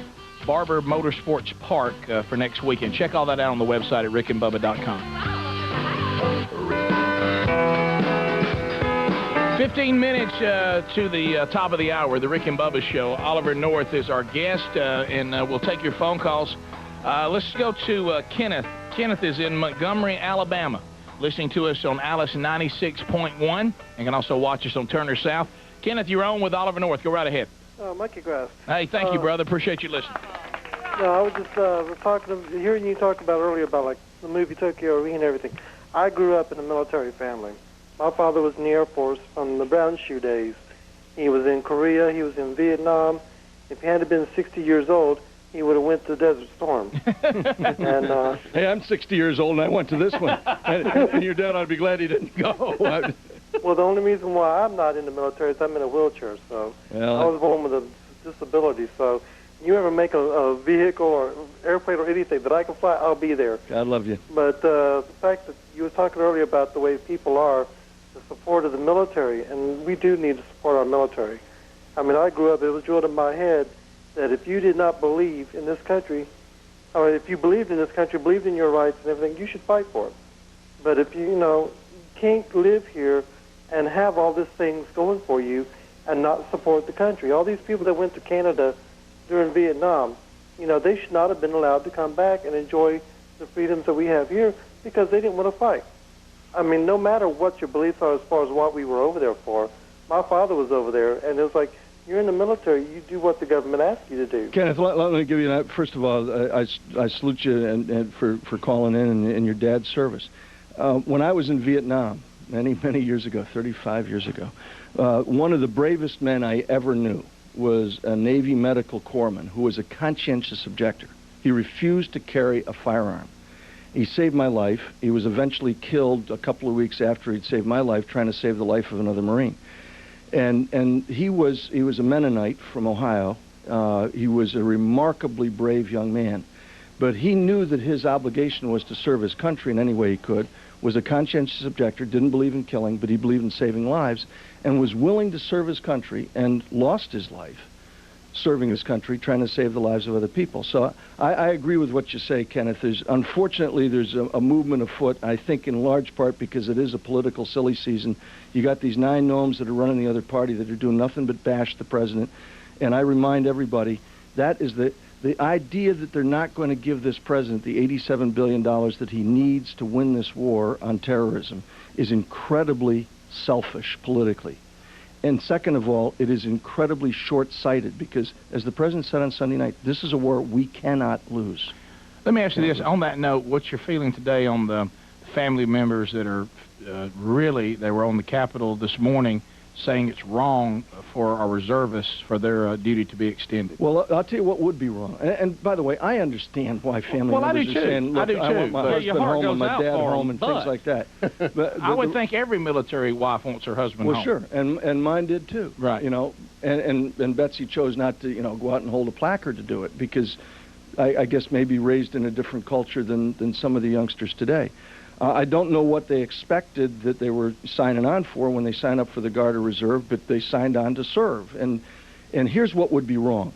Barber Motorsports Park for next weekend. Check all that out on the website at rickandbubba.com. 15 minutes to the top of the hour, the Rick and Bubba Show. Oliver North is our guest, and we'll take your phone calls. Let's go to Kenneth. Kenneth is in Montgomery, Alabama, listening to us on Alice 96.1, and can also watch us on Turner South. Kenneth, you're on with Oliver North. Go right ahead. Mikey Grass. Hey, thank you, brother. Appreciate you listening. No, I was just hearing you talk about earlier about like the movie Tokyo and everything. I grew up in a military family. My father was in the Air Force from the brown shoe days. He was in Korea. He was in Vietnam. If he had been 60 years old, he would have went to Desert Storm. And, hey, I'm 60 years old, and I went to this one. And your dad ought to be glad he didn't go. Well, the only reason why I'm not in the military is I'm in a wheelchair. So I was born with a disability. So you ever make a vehicle or airplane or anything that I can fly, I'll be there. God love you. But the fact that you were talking earlier about the way people are, the support of the military, and we do need to support our military. I mean, I grew up, it was drilled in my head that if you did not believe in this country, or if you believed in this country, believed in your rights and everything, you should fight for it. But if you can't live here and have all these things going for you and not support the country, all these people that went to Canada during Vietnam, they should not have been allowed to come back and enjoy the freedoms that we have here because they didn't want to fight. I mean, no matter what your beliefs are as far as what we were over there for, my father was over there, and it was like, you're in the military, you do what the government asks you to do. Kenneth, let me give you that. First of all, I salute you and for calling in and your dad's service. When I was in Vietnam, many years ago, 35 years ago, one of the bravest men I ever knew was a Navy medical corpsman who was a conscientious objector. He refused to carry a firearm. He saved my life. He was eventually killed a couple of weeks after he'd saved my life, trying to save the life of another Marine. And he was a Mennonite from Ohio. He was a remarkably brave young man. But he knew that his obligation was to serve his country in any way he could, was a conscientious objector, didn't believe in killing, but he believed in saving lives, and was willing to serve his country and lost his life serving his country, trying to save the lives of other people. So I agree with what you say, Kenneth. Unfortunately, there's a movement afoot, I think in large part because it is a political silly season. You got these 9 gnomes that are running the other party that are doing nothing but bash the president. And I remind everybody, that is the idea that they're not going to give this president the $87 billion that he needs to win this war on terrorism is incredibly selfish politically. And second of all, it is incredibly short-sighted because, as the president said on Sunday night, this is a war we cannot lose. Let me ask you this. On that note, what's your feeling today on the family members that are they were on the Capitol this morning saying it's wrong for our reservists for their duty to be extended? Well, I'll tell you what would be wrong. And by the way, I understand why family members are saying, look, I want my husband home and my dad home and things like that. But I would think every military wife wants her husband home. Well, sure, and mine did too. Right. And Betsy chose not to, go out and hold a placard to do it because I guess maybe raised in a different culture than some of the youngsters today. I don't know what they expected that they were signing on for when they signed up for the Guard or Reserve, but they signed on to serve. And here's what would be wrong.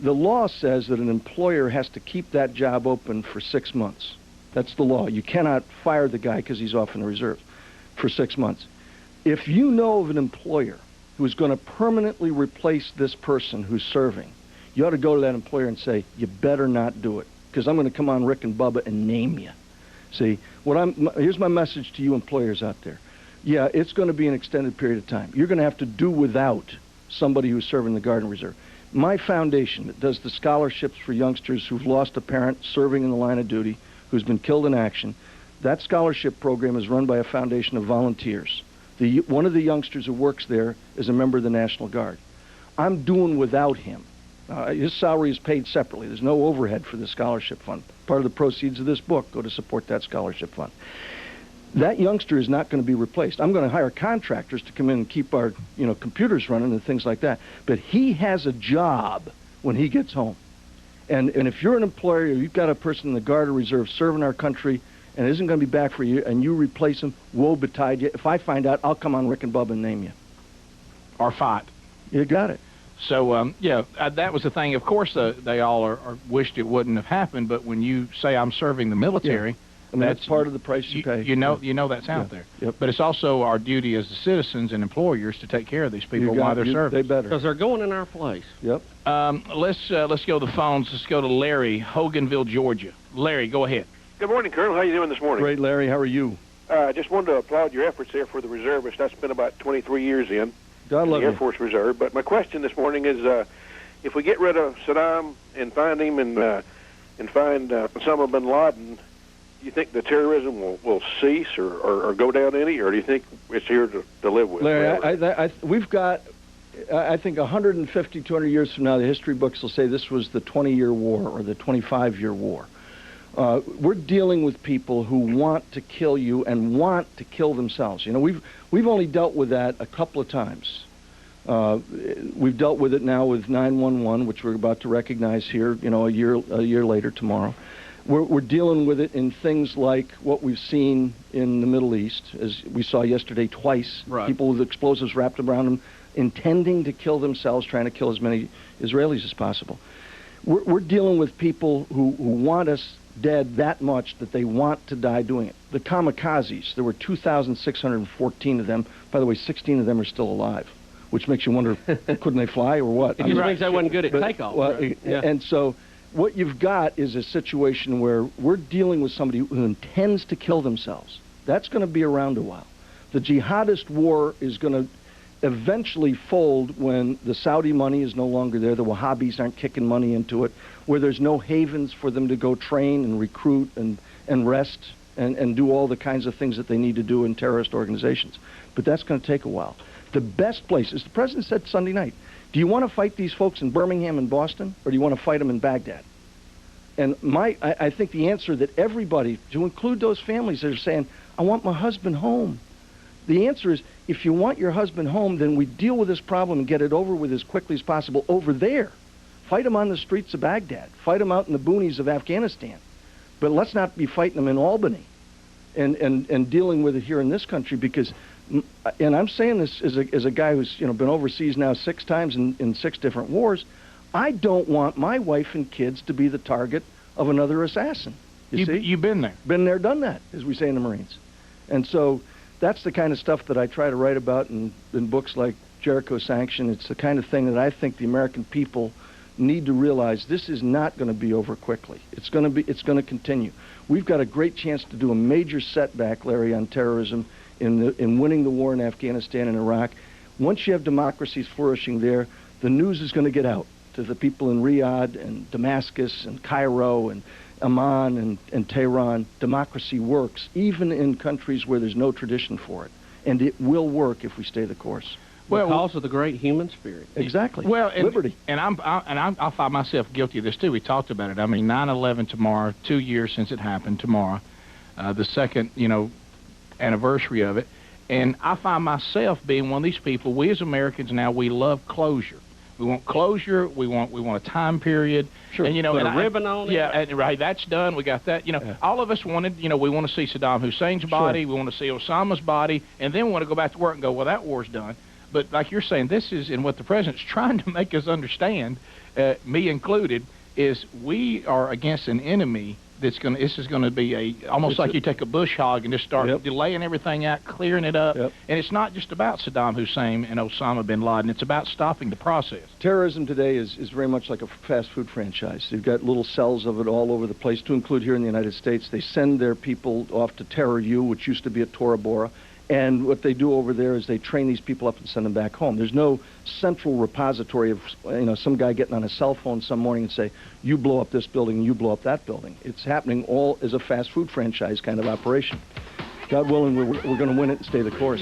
The law says that an employer has to keep that job open for 6 months. That's the law. You cannot fire the guy because he's off in the reserve for 6 months. If you know of an employer who is going to permanently replace this person who's serving, you ought to go to that employer and say, you better not do it, because I'm going to come on Rick and Bubba and name you. See, here's my message to you employers out there. Yeah, it's going to be an extended period of time. You're going to have to do without somebody who's serving the Guard and Reserve. My foundation that does the scholarships for youngsters who've lost a parent serving in the line of duty, who's been killed in action, that scholarship program is run by a foundation of volunteers. One of the youngsters who works there is a member of the National Guard. I'm doing without him. His salary is paid separately. There's no overhead for the scholarship fund. Part of the proceeds of this book go to support that scholarship fund. That youngster is not going to be replaced. I'm going to hire contractors to come in and keep our, computers running and things like that. But he has a job when he gets home. And if you're an employer, or you've got a person in the Guard or Reserve serving our country and isn't going to be back for a year, and you replace him, woe betide you. If I find out, I'll come on Rick and Bubba and name you. Or fight. You got it. So, that was the thing. Of course, they all are wished it wouldn't have happened, but when you say I'm serving the military, that's part of the price you pay. You know that's out there. Yep. But it's also our duty as the citizens and employers to take care of these people while they're serving. They better. Because they're going in our place. Yep. Let's go to the phones. Let's go to Larry, Hoganville, Georgia. Larry, go ahead. Good morning, Colonel. How are you doing this morning? Great, Larry. How are you? I just wanted to applaud your efforts there for the reservists. That's been about 23 years in. God love the Air Force Reserve. But my question this morning is, if we get rid of Saddam and find him and find Osama bin Laden, do you think the terrorism will cease or go down any, or do you think it's here to live with? Larry, we've got, I think 150, 200 years from now, the history books will say this was the 20-year war or the 25-year war. We're dealing with people who want to kill you and want to kill themselves. You know, we've only dealt with that a couple of times. We've dealt with it now with 911, which we're about to recognize here, you know, a year later tomorrow. We're dealing with it in things like what we've seen in the Middle East, as we saw yesterday twice. Right. People with explosives wrapped around them, intending to kill themselves, trying to kill as many Israelis as possible. We're dealing with people who want us dead that much that they want to die doing it. The kamikazes, there were 2,614 of them. By the way, 16 of them are still alive, which makes you wonder, couldn't they fly or what? It just means they wasn't good at takeoff. Well, and so what you've got is a situation where we're dealing with somebody who intends to kill themselves. That's going to be around a while. The jihadist war is going to eventually fold when the Saudi money is no longer there, the Wahhabis aren't kicking money into it, where there's no havens for them to go train and recruit and rest and do all the kinds of things that they need to do in terrorist organizations. But that's going to take a while. The best place, as the president said Sunday night, do you want to fight these folks in Birmingham and Boston, or do you want to fight them in Baghdad? And I think the answer that everybody, to include those families that are saying, I want my husband home. The answer is, if you want your husband home, then we deal with this problem and get it over with as quickly as possible over there. Fight them on the streets of Baghdad. Fight them out in the boonies of Afghanistan. But let's not be fighting them in Albany and dealing with it here in this country, because, and I'm saying this as a guy who's been overseas now 6 times in 6 different wars, I don't want my wife and kids to be the target of another assassin. You see? You've been there. Been there, done that, as we say in the Marines. And so that's the kind of stuff that I try to write about in books like Jericho Sanction. It's the kind of thing that I think the American people need to realize this is not going to be over quickly. It's going to continue. We've got a great chance to do a major setback, Larry, on terrorism in winning the war in Afghanistan and Iraq. Once you have democracies flourishing there, the news is going to get out to the people in Riyadh and Damascus and Cairo and Amman and Tehran. Democracy works, even in countries where there's no tradition for it. And it will work if we stay the course. Because of the great human spirit. Exactly. Well, liberty. And I'll find myself guilty of this too. We talked about it. I mean, 9/11 tomorrow, 2 years since it happened tomorrow, the second anniversary of it, and I find myself being one of these people. We as Americans now, we love closure. We want closure. We want a time period. Sure. And put a ribbon on it. Yeah, and, right. That's done. We got that. All of us wanted. We want to see Saddam Hussein's body. Sure. We want to see Osama's body, and then we want to go back to work and go, well, that war's done. But like you're saying, this is, and what the president's trying to make us understand, me included, is we are against an enemy that's going to, this is going to be almost like you take a bush hog and just start delaying everything out, clearing it up. And it's not just about Saddam Hussein and Osama bin Laden. It's about stopping the process. Terrorism today is very much like a fast food franchise. They've got little cells of it all over the place, to include here in the United States. They send their people off to Terror U, which used to be at Tora Bora. And what they do over there is they train these people up and send them back home. There's no central repository of some guy getting on a cell phone some morning and say, you blow up this building and you blow up that building. It's happening all as a fast food franchise kind of operation. God willing, we're going to win it and stay the course.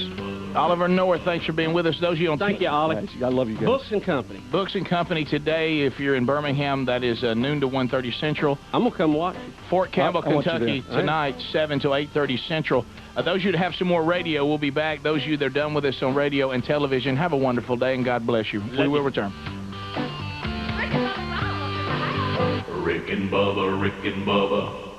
Oliver North, thanks for being with us. Those of you on Thank you, Ollie. Nice. I love you guys. Books and Company. Books and Company today, if you're in Birmingham, that is noon to 1:30 Central. I'm going to come watch it. Fort Campbell, Kentucky, tonight, 7 to 8:30 Central. Those of you that have some more radio, we'll be back. Those of you that are done with us on radio and television, have a wonderful day, and God bless you. We will return. Rick and Bubba, Rick and Bubba.